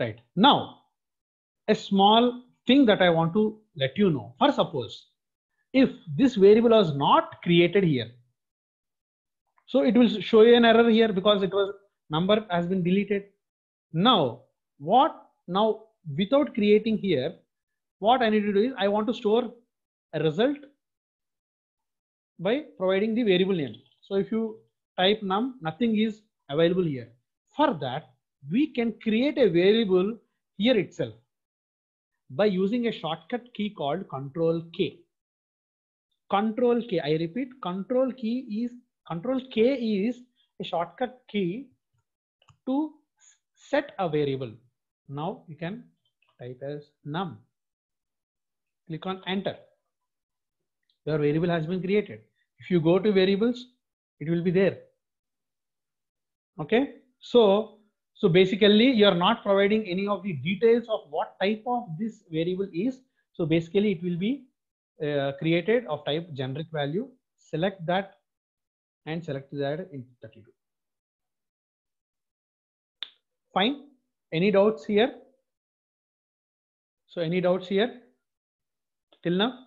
Right now, a small thing that I want to let you know. For suppose if this variable was not created here, so it will show you an error here because it was number has been deleted. Now without creating here, what I need to do is I want to store a result by providing the variable name. So if you type num, nothing is available here. For that, we can create a variable here itself. by using a shortcut key called Control K. Control K, I repeat, Control K is a shortcut key to set a variable. Now you can type as num. Click on enter. Your variable has been created. If you go to variables, it will be there. Okay, so basically you are not providing any of the details of what type of this variable is. So basically it will be created of type generic value. Select that and select that in 32. Fine. Any doubts here? So any doubts here till now?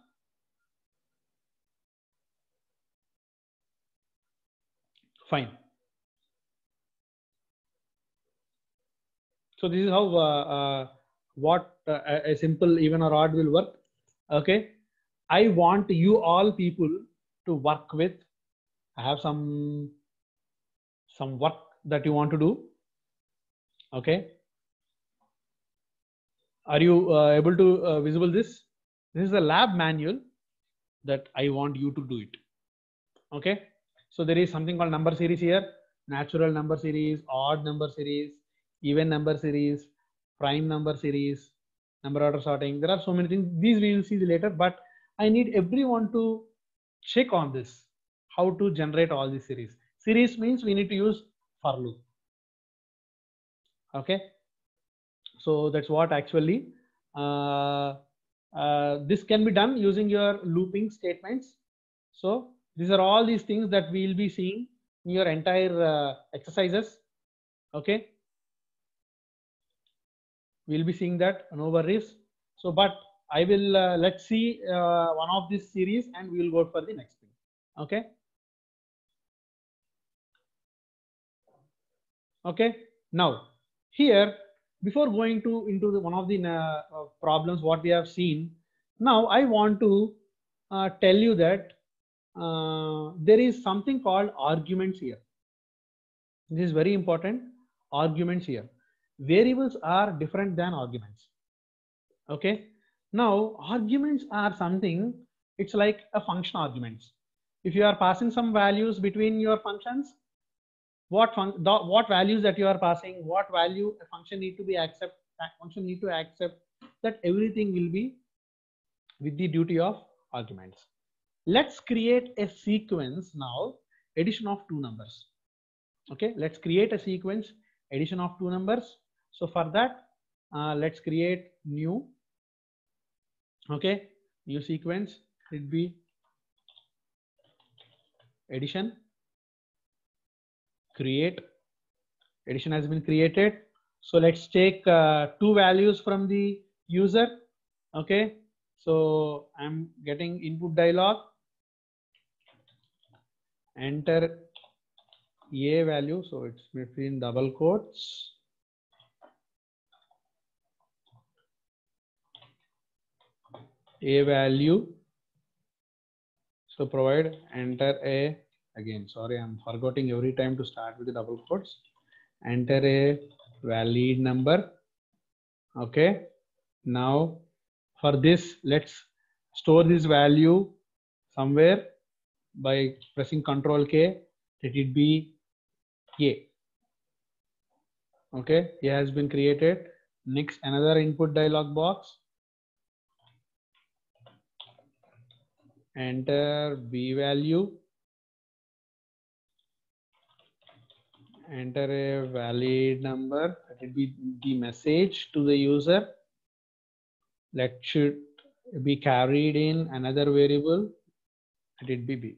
Fine. So this is how what a simple even or odd will work. Okay, I want you all people to work with. I have some work that you want to do. Okay, are you able to visible this? This is a lab manual that I want you to do it. Okay, so there is something called number series here, natural number series, odd number series, even number series, prime number series, number order sorting. There are so many things. These we will see later, but I need everyone to check on this, how to generate all these series. Series means we need to use for loop. Okay, so that's what actually this can be done using your looping statements. So these are all these things that we will be seeing in your entire exercises. Okay, we'll be seeing that, no worries. So but I will let's see one of this series and we will go for the next thing. Okay, okay, now here before going to into the one of the problems what we have seen, now I want to tell you that there is something called arguments here. This is very important. Arguments here. Variables are different than arguments. Okay, now arguments are something, it's like a function arguments. If you are passing some values between your functions, what values that you are passing, what value a function need to be accept, function need to accept, that everything will be with the duty of arguments. Let's create a sequence now, addition of two numbers. Okay, let's create a sequence, addition of two numbers. So for that, let's create new. Okay, new sequence, it be addition, create, addition has been created. So let's take two values from the user. Okay, so I'm getting input dialog, enter a value, so it's between double quotes, a value, so provide enter a, again sorry I'm forgetting every time to start with the double quotes, enter a valid number. Okay, now for this let's store this value somewhere by pressing Ctrl K, let it be a. Okay, a has been created. Next another input dialog box, enter b value, enter a valid number, let it be the message to the user, let should be carried in another variable, let it be b.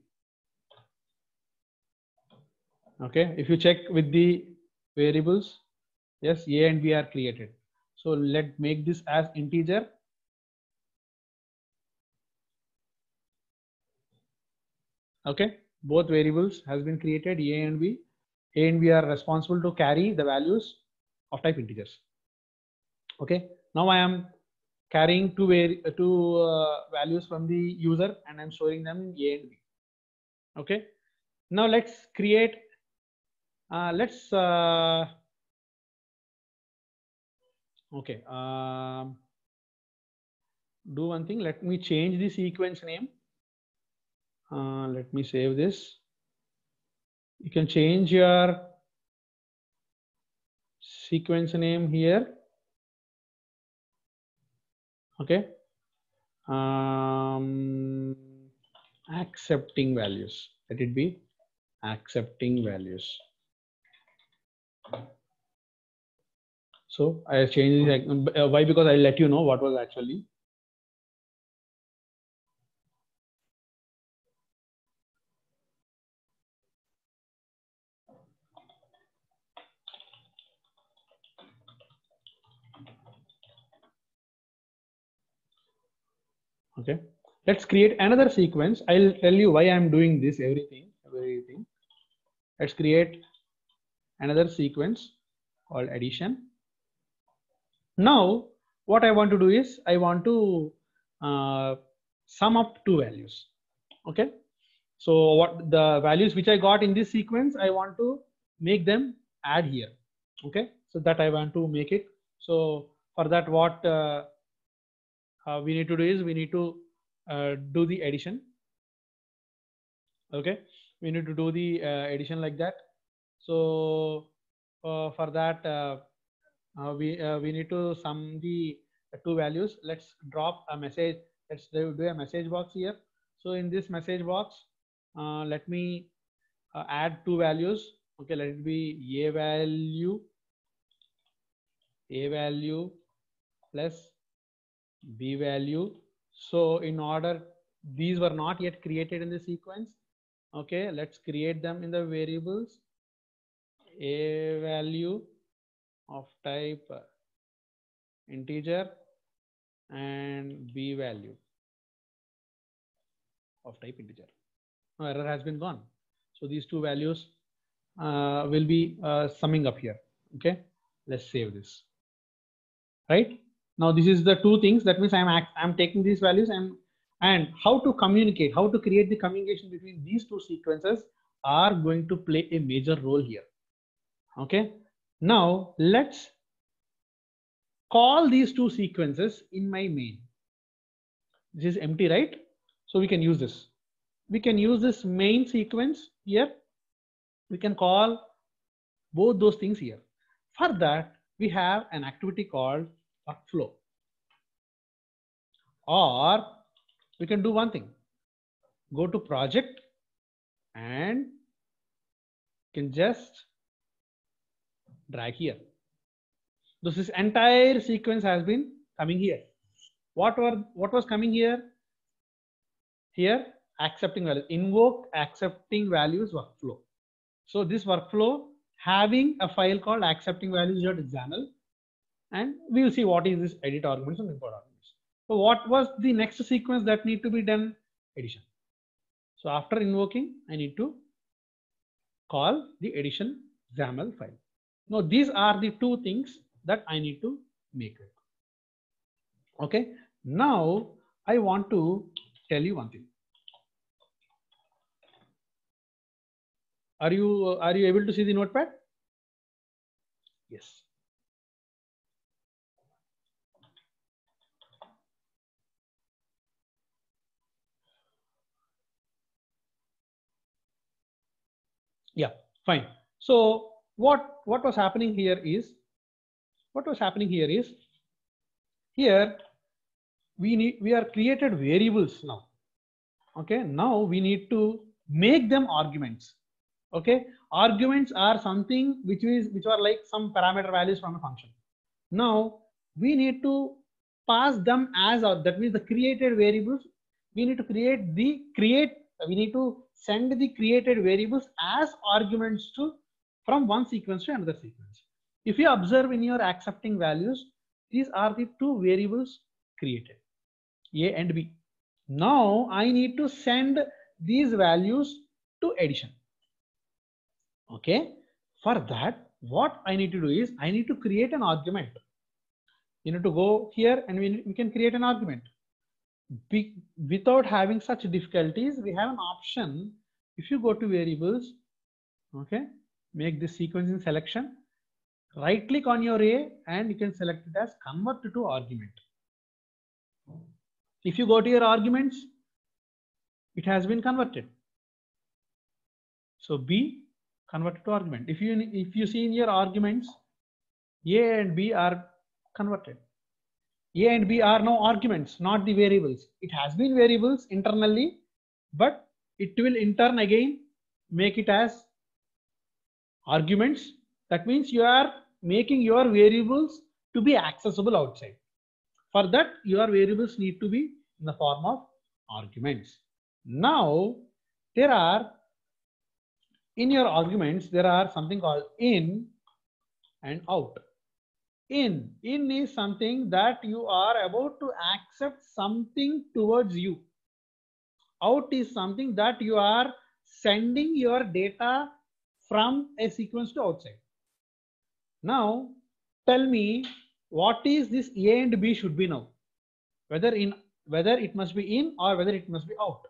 Okay, if you check with the variables, yes, a and b are created. So let's make this as integer. Okay, both variables has been created, a and b. A and b are responsible to carry the values of type integers. Okay, now I am carrying two values from the user and I'm storing them in a and b. Okay, now let's create okay, do one thing. Let me change the sequence name. Let me save this. You can change your sequence name here. Okay. Accepting values. Let it be accepting values. So I changed this. Why? Because I'll let you know what was actually. Okay, let's create another sequence. I'll tell you why I'm doing this, everything. Let's create another sequence called addition. Now, what I want to do is I want to sum up two values. Okay, so what the values which I got in this sequence, I want to make them add here. Okay, so that I want to make it. So for that, what we need to do is we need to do the addition. Okay, we need to do the addition like that. So for that we need to sum the two values. Let's drop a message. Let's do a message box here. So in this message box, let me add two values. Okay, let it be a value plus b value. So in order, these were not yet created in the sequence. Okay, let's create them in the variables. A value of type integer and b value of type integer. No, error has been gone. So these two values will be summing up here. Okay, let's save this. Right now, this is the two things. That means I'm taking these values and how to communicate, how to create the communication between these two sequences are going to play a major role here. Okay, now let's call these two sequences in my main. This is empty, right? So we can use this. We can use this main sequence here. We can call both those things here. For that, we have an activity called workflow. Or we can do one thing. Go to project and can just drag here. This entire sequence has been coming here. What was coming here? Here, accepting values. Invoke accepting values workflow. So this workflow having a file called accepting values.xaml, and we will see what is this edit arguments and import arguments. So what was the next sequence that need to be done? Addition. So after invoking, I need to call the addition XAML file. Now these are the two things that I need to make it. Okay. Now I want to tell you one thing. Are you able to see the notepad? Yes. Yeah, fine. So what was happening here is here we are created variables now. Okay, now we need to make them arguments. Okay, arguments are something which are like some parameter values from a function. Now we need to pass them as that means the created variables. We need to we need to send the created variables as arguments from one sequence to another sequence. If you observe in your accepting values, these are the two variables created, A and B. Now I need to send these values to addition. Okay, for that, what I need to do is I need to create an argument. You need to go here and we can create an argument. Without having such difficulties, we have an option. If you go to variables, okay, make this sequencing selection, right click on your A and you can select it as convert to argument. If you go to your arguments, it has been converted. So B converted to argument. If you see in your arguments, A and B are converted. A and B are now arguments, not the variables. It has been variables internally, but it will in turn again make it as arguments. That means you are making your variables to be accessible outside. For that, your variables need to be in the form of arguments. Now, in your arguments, there are something called in and out. In is something that you are about to accept something towards you. Out is something that you are sending your data from a sequence to outside. Now, tell me what is this A and B should be now? Whether it must be in or whether it must be out.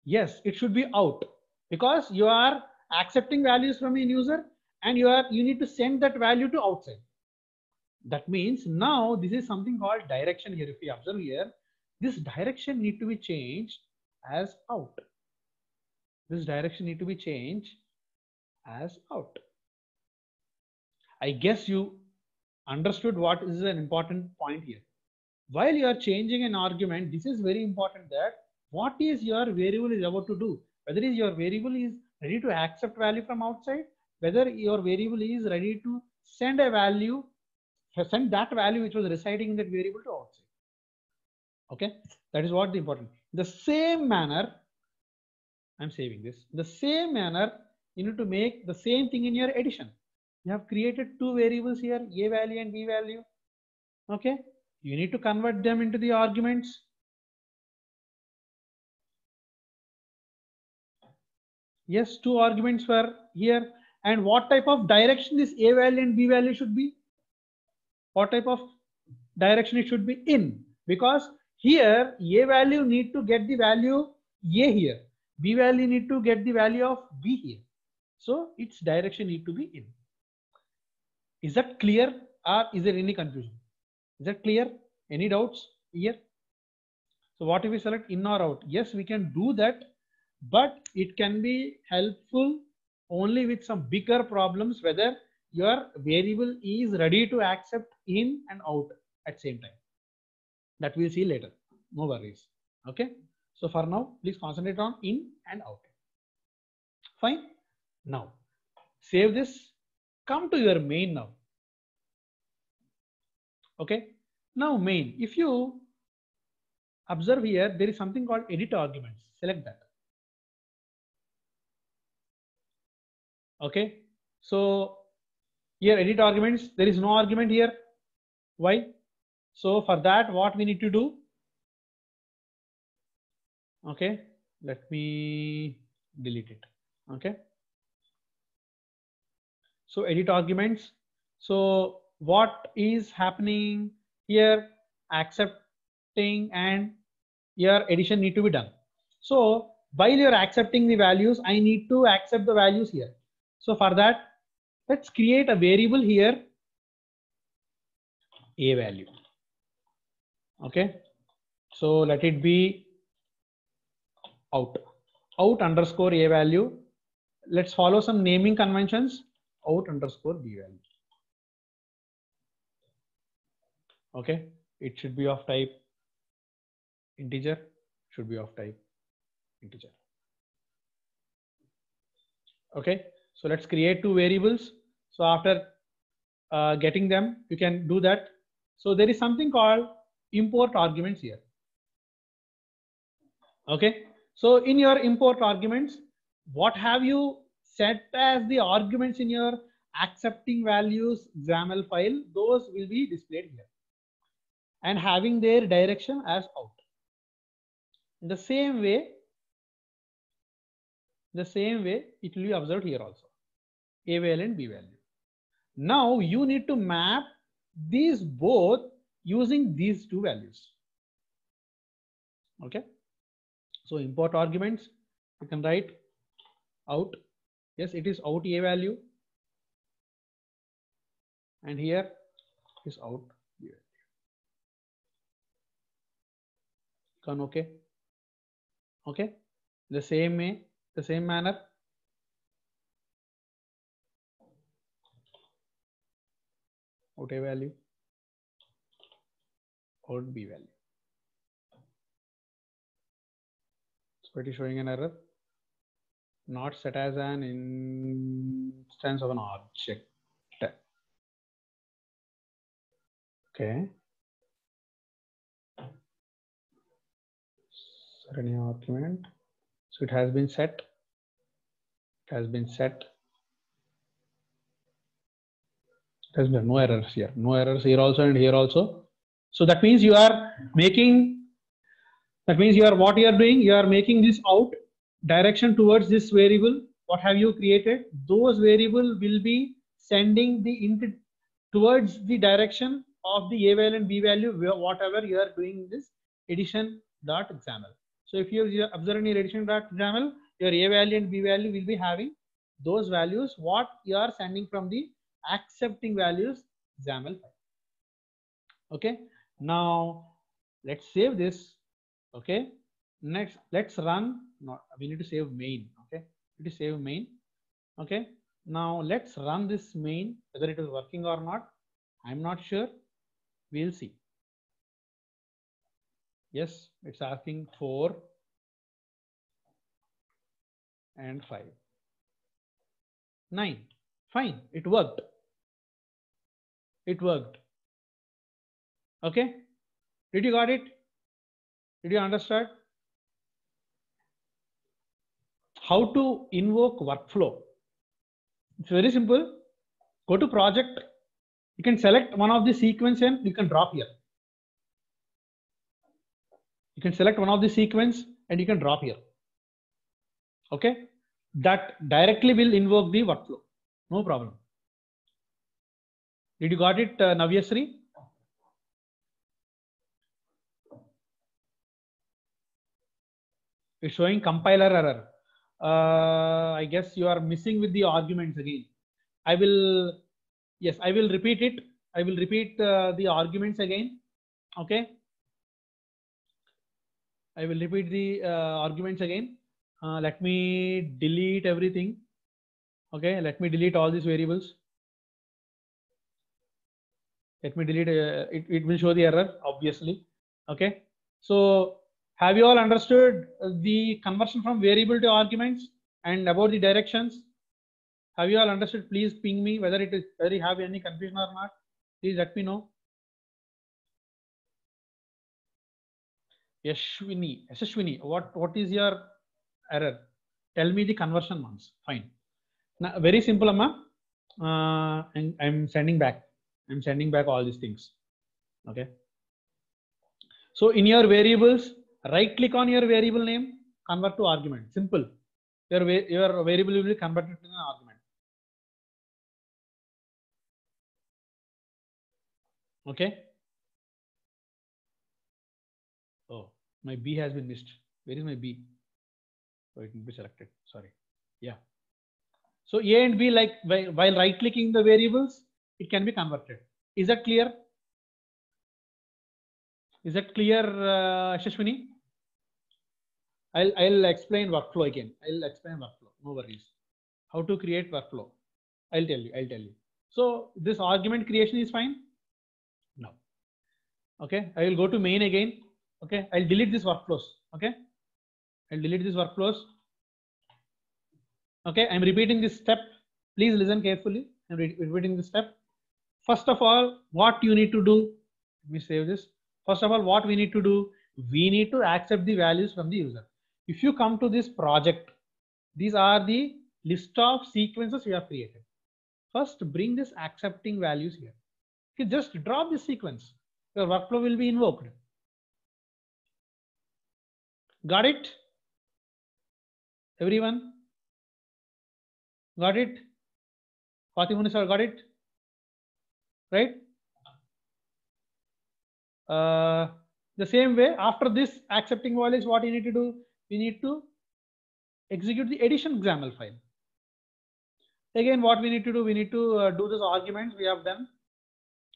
Yes, it should be out, because you are accepting values from a user and you need to send that value to outside. That means now this is something called direction here. If you observe here, this direction need to be changed as out. This direction need to be changed as out. I guess you understood what is an important point here. While you are changing an argument, this is very important that what is your variable is about to do. Whether your variable is ready to accept value from outside, whether your variable is ready to send a value, send that value which was residing in that variable to outside. Okay, that is what the important. The same manner, I'm saving this. The same manner, you need to make the same thing in your addition. You have created two variables here, A value and B value. Okay, you need to convert them into the arguments. Yes, two arguments were here. And what type of direction this A value and B value should be? What type of direction it should be in? Because here A value need to get the value A here. B value need to get the value of B here. So its direction need to be in. Is that clear, or is there any confusion? Is that clear? Any doubts here? So what if we select in or out? Yes, we can do that, but it can be helpful only with some bigger problems, whether your variable is ready to accept in and out at same time. That we'll see later. No worries. Okay. So for now, please concentrate on in and out. Fine. Now, save this. Come to your main now. Okay. Now main. If you observe here, there is something called edit arguments. Select that. Okay. So here edit arguments. There is no argument here. Why? So for that, what we need to do? Okay. Let me delete it. Okay. So edit arguments. So what is happening here? Accepting and your addition need to be done. So while you're accepting the values, I need to accept the values here. So for that, let's create a variable here, A value. Okay. So let it be out underscore A value. Let's follow some naming conventions. Out underscore B value. Okay. It should be of type integer, should be of type integer. Okay. So let's create two variables. So after getting them, you can do that. So there is something called import arguments here. Okay. So in your import arguments, what have you set as the arguments in your accepting values XAML file? Those will be displayed here and having their direction as out. In the same way, it will be observed here also. A value and B value. Now you need to map these both using these two values. Okay. So import arguments, you can write out. Yes, it is out A value. and here is out. Can okay? Okay, the same way, the same manner. Out A value, out B value. So it is showing an error. Not set as an instance of an object. Okay. Set any argument. So it has been set. It has been set. There's no errors here. No errors here also and here also. So that means you are making. That means you are what you are doing. You are making this out direction towards this variable. What have you created? Those variable will be sending the input towards the direction of the A value and B value, whatever you are doing this addition.xaml. So if you observe in your addition.xaml, your A value and B value will be having those values what you are sending from the accepting values XAML file. Okay, now let's save this. Okay, next let's run. No, we need to save main. Okay, we need to save main. Okay, now let's run this main, whether it is working or not. I'm not sure. We'll see. Yes, it's asking 4 and 5. 9. Fine, it worked. It worked. Okay, did you got it? Did you understand how to invoke workflow? It's very simple. Go to project. You can select one of the sequence and you can drop here. You can select one of the sequence and you can drop here. Okay, that directly will invoke the workflow. No problem. Did you got it, Navyasri? It's showing compiler error. I guess you are missing with the arguments again. I will, yes, I will repeat it. I will repeat the arguments again. Okay. I will repeat the arguments again. Let me delete everything. Okay. Let me delete all these variables. Let me delete it will show the error, obviously. Okay. So have you all understood the conversion from variable to arguments and about the directions? Have you all understood? Please ping me whether you have any confusion or not. Please let me know. Yashwini, what is your error? Tell me the conversion once. Fine. Now, very simple, Amma. And I'm sending back. I'm sending back all these things. Okay. So in your variables, right click on your variable name, convert to argument. Simple. Your variable will be converted to an argument. Okay. Oh, my B has been missed. Where is my B? So it will be selected. Sorry. Yeah. So A and B, like while right clicking the variables, it can be converted. Is that clear? Is that clear, Shashwini? I'll explain workflow again. I'll explain workflow. No worries. How to create workflow? I'll tell you. So this argument creation is fine. No. Okay. I will go to main again. Okay. I'll delete this workflows. Okay. I'll delete these workflows. Okay. I'm repeating this step. Please listen carefully. I'm repeating this step. First of all, what you need to do? Let me save this. First of all, what we need to do? We need to accept the values from the user. If you come to this project, these are the list of sequences you have created. First, bring this accepting values here. You just drop this sequence. Your workflow will be invoked. Got it? Everyone? Got it? Fatimuni sir, got it? Right? The same way, after this accepting values, what you need to do? We need to execute the addition XAML file. Again, what we need to do? We need to do this arguments we have done.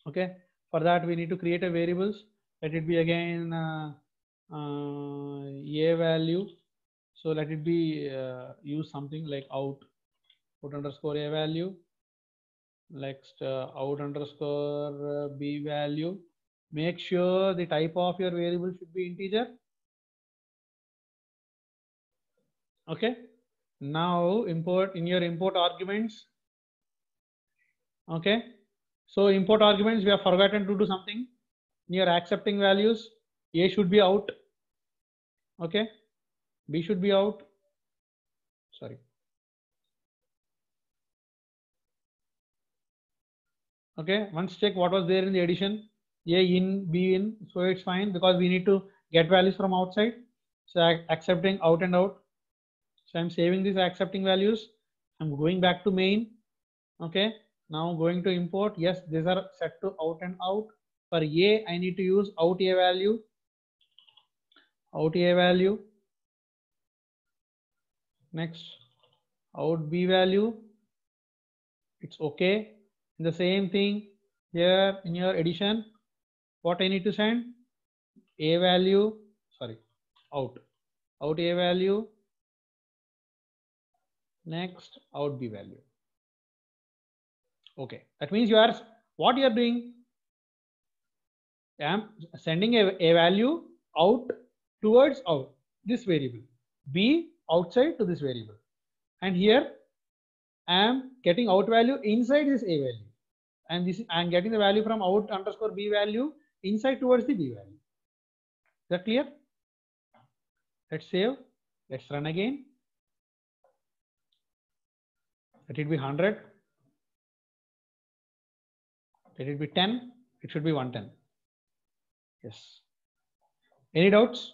Okay, for that we need to create a variables. Let it be again a value. So let it be use something like out underscore a value. Next out underscore b value. Make sure the type of your variable should be integer. Okay, now import in your import arguments. Okay, so import arguments, we have forgotten to do something. In your accepting values, a should be out. Okay, b should be out. Sorry. Okay, once check what was there in the addition. A in, b in, so it's fine because we need to get values from outside. So accepting out and out. So I'm saving these accepting values. I'm going back to main. Okay, now going to import. Yes, these are set to out and out. For a, I need to use out a value. Out a value. Next, out b value. It's okay. The same thing here in your addition. What I need to send? A value. Sorry, out a value. Next, out b value. Okay, that means you are what you are doing. I am sending a value out towards out this variable, b outside to this variable, and here I am getting out value inside this a value, and this I am getting the value from out underscore b value inside towards the b value. Is that clear? Let's save. Let's run again. Let it be 100. Let it be 10. It should be 110. Yes. Any doubts?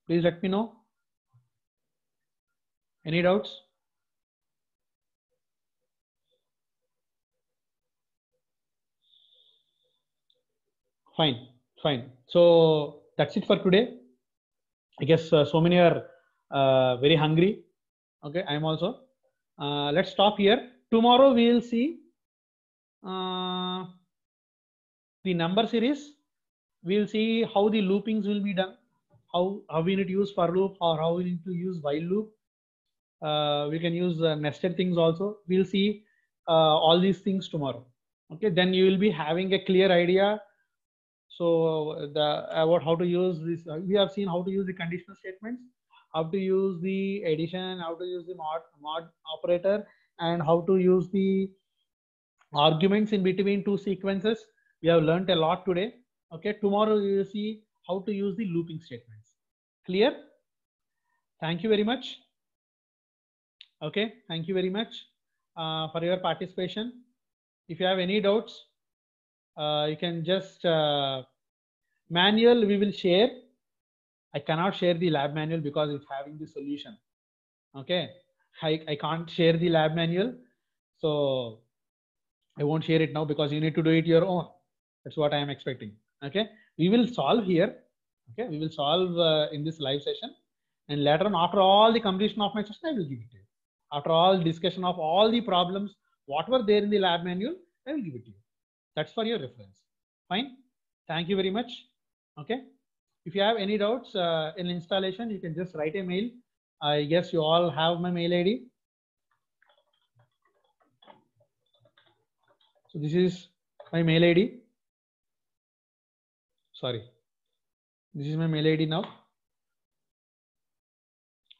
Please let me know. Any doubts? Fine, fine. So that's it for today. I guess so many are very hungry. Okay, I am also. Let's stop here. Tomorrow we will see the number series. We will see how the loopings will be done. How we need to use for loop or how we need to use while loop. We can use nested things also. We'll see all these things tomorrow. Okay, then you will be having a clear idea. So about how to use this, we have seen how to use the conditional statements, how to use the addition, how to use the mod operator, and how to use the arguments in between two sequences. We have learned a lot today. Okay, tomorrow you will see how to use the looping statements. Clear? Thank you very much. Okay, thank you very much for your participation. If you have any doubts, you can just manual we will share. I cannot share the lab manual because it's having the solution. Okay, I can't share the lab manual, so I won't share it now because you need to do it your own. That's what I am expecting. Okay, we will solve here. Okay, we will solve in this live session, and later on, after all the completion of my session, I will give it to you. After all discussion of all the problems, what were there in the lab manual, I will give it to you. That's for your reference. Fine. Thank you very much. Okay. If you have any doubts in installation, you can just write a mail. I guess you all have my mail ID. So this is my mail ID. Sorry. This is my mail ID now.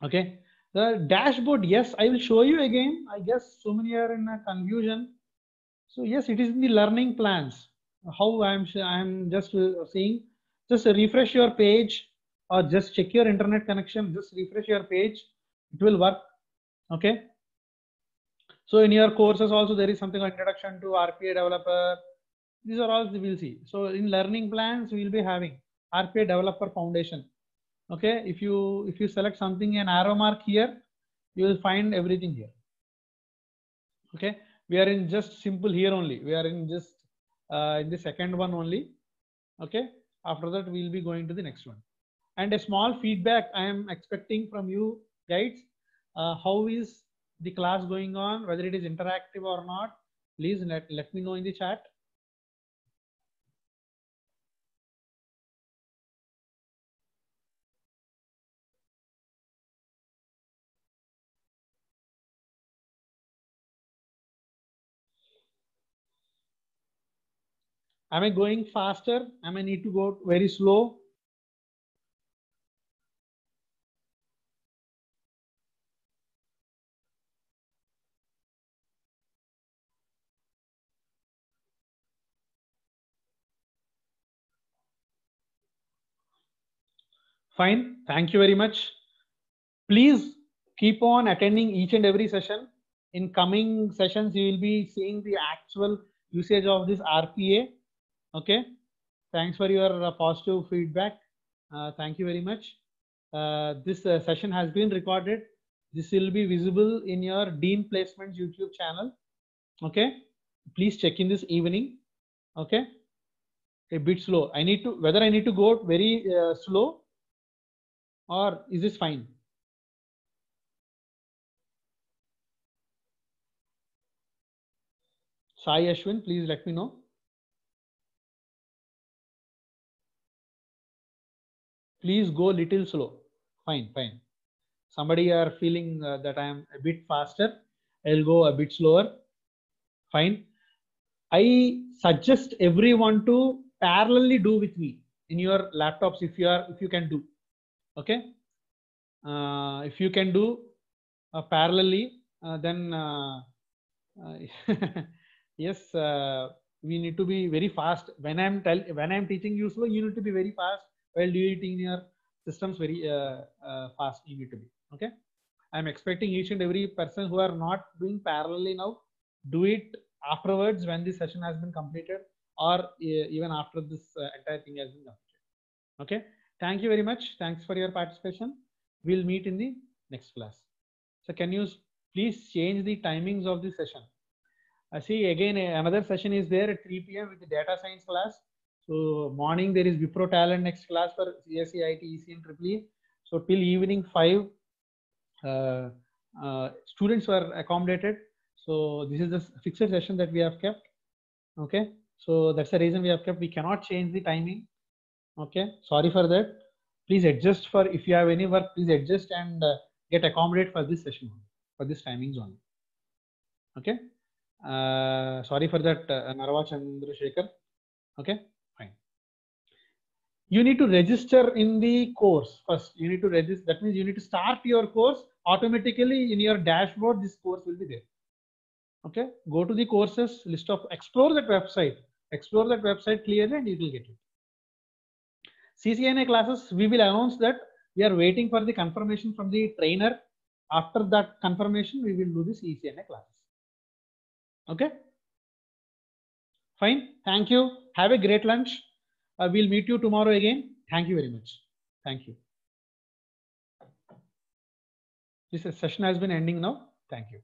Okay. The dashboard, yes, I will show you again. I guess so many are in a confusion. So yes, it is in the learning plans. How I'm just saying, just refresh your page or just check your internet connection. Just refresh your page. It will work. Okay. So in your courses also there is something like introduction to RPA developer. These are all we will see. So in learning plans we will be having RPA developer foundation. Okay. If you select something an arrow mark here, you will find everything here. Okay. We are in just simple here only. We are in just in the second one only. Okay. After that, we will be going to the next one. And a small feedback I am expecting from you guys. How is the class going on? Whether it is interactive or not, please let me know in the chat. Am I going faster? Am I need to go very slow? Fine. Thank you very much. Please keep on attending each and every session. In coming sessions, you will be seeing the actual usage of this RPA. Okay. Thanks for your positive feedback. Thank you very much. This session has been recorded. This will be visible in your Dean Placements YouTube channel. Okay. Please check in this evening. Okay. A bit slow. Whether I need to go very slow, or is this fine? Sai Ashwin, please let me know. Please go little slow. Fine, fine. Somebody are feeling that I am a bit faster. I'll go a bit slower. Fine. I suggest everyone to parallelly do with me in your laptops if you can do. Okay. If you can do parallelly, then yes, we need to be very fast. When I'm teaching you slow, you need to be very fast. While doing it in your systems very fast, you need to be. Okay. I'm expecting each and every person who are not doing parallelly now, do it afterwards when this session has been completed, or even after this entire thing has been completed. Okay. Thank you very much. Thanks for your participation. We'll meet in the next class. So can you please change the timings of the session? I see again another session is there at 3 p.m. with the data science class. So morning there is Wipro Talent next class for CSE, IT, EC and EEE. So till evening 5, students were accommodated. So this is the fixed session that we have kept. Okay. So that's the reason we have kept. We cannot change the timing. Okay. Sorry for that. Please adjust for, if you have any work, please adjust and get accommodated for this session, for this timings only. Okay. Sorry for that, Narva Chandrasekhar. Okay, fine. You need to register in the course first. You need to register. That means you need to start your course automatically in your dashboard. This course will be there. Okay, go to the courses list of, explore that website clearly, and you will get it. CCNA classes, we will announce that we are waiting for the confirmation from the trainer. After that confirmation, we will do the CCNA classes. Okay, fine. Thank you. Have a great lunch. We'll meet you tomorrow again. Thank you very much. Thank you. This session has been ending now. Thank you.